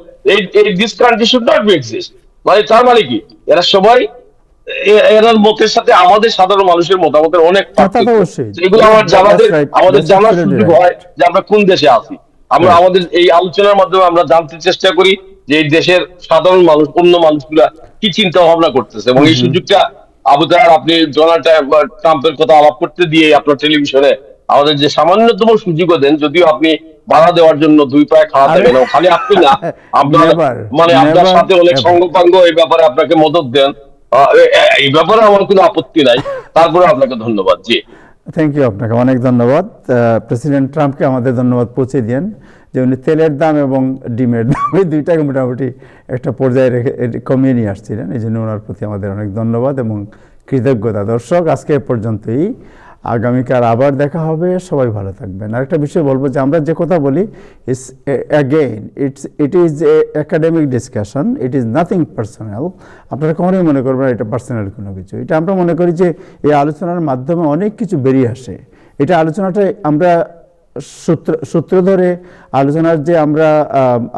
এই this country should not be exist. মানে তার মানে কি, এরা সবাই এনার মতের সাথে আমাদের সাধারণ মানুষের মতামতের অনেক পার্থক্য। অবশ্যই। এগুলো আমাদের জানার সুযোগ হয় যে আমরা কোন দেশে আছি। আমরা আমাদের এই আলোচনার মাধ্যমে আমরা জানতে চেষ্টা করি যে এই দেশের সাধারণ মানুষ, অন্য মানুষগুলা কি চিন্তা ভাবনা করতেছে, এবং এই সুযোগটা আবু তাহের আপনি ডোনাল্ড ট্রাম্পের কথা আলাপ করতে দিয়ে আপনার টেলিভিশনে আমাদের যে সামান্যতম সুযোগও দেন, যদিও আপনি বাধা দেওয়ার জন্য দুই পায়ে খাড়া থাকেন, খালি আপনি না, আপনার মানে আপনার সাথে অনেক সঙ্গপাঙ্গ এই ব্যাপারে আপনাকে মদত দেন, এই ব্যাপারে আমার কোনো আপত্তি নাই। তারপরে আপনাকে ধন্যবাদ। জি, থ্যাংক ইউ, আপনাকে অনেক ধন্যবাদ। প্রেসিডেন্ট ট্রাম্পকে আমাদের ধন্যবাদ পৌঁছে দেন যে উনি তেলের দাম এবং ডিমের দাম এই দুইটাকে মোটামুটি একটা পর্যায়ে রেখে কমিয়ে নিয়ে আসছিলেন। এই জন্য ওনার প্রতি আমাদের অনেক ধন্যবাদ এবং কৃতজ্ঞতা। দর্শক, আজকে এ পর্যন্তই, আগামীকাল আবার দেখা হবে। সবাই ভালো থাকবেন। আরেকটা বিষয় বলবো যে আমরা যে কথা বলি is again it is a academic discussion, it is nothing personal. আপনারা কখনোই মনে করবেন এটা পার্সোনাল কোনো কিছু। এটা আমরা মনে করি যে এই আলোচনার মাধ্যমে অনেক কিছু বেরিয়ে আসে। এটা আলোচনাটা আমরা সূত্র ধরে আলোচনার যে আমরা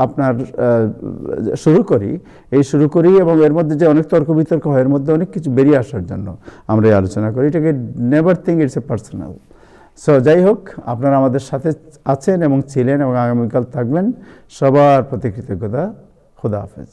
আপনার শুরু করি এবং এর মধ্যে যে অনেক তর্ক বিতর্ক হয়, এর মধ্যে অনেক কিছু বেরিয়ে আসার জন্য আমরা এই আলোচনা করি। এটাকে never think it's a personal. So যাই হোক, আপনারা আমাদের সাথে আছেন এবং ছিলেন এবং আগামীকাল থাকবেন। সবার প্রতি কৃতজ্ঞতা। খুদা হাফেজ।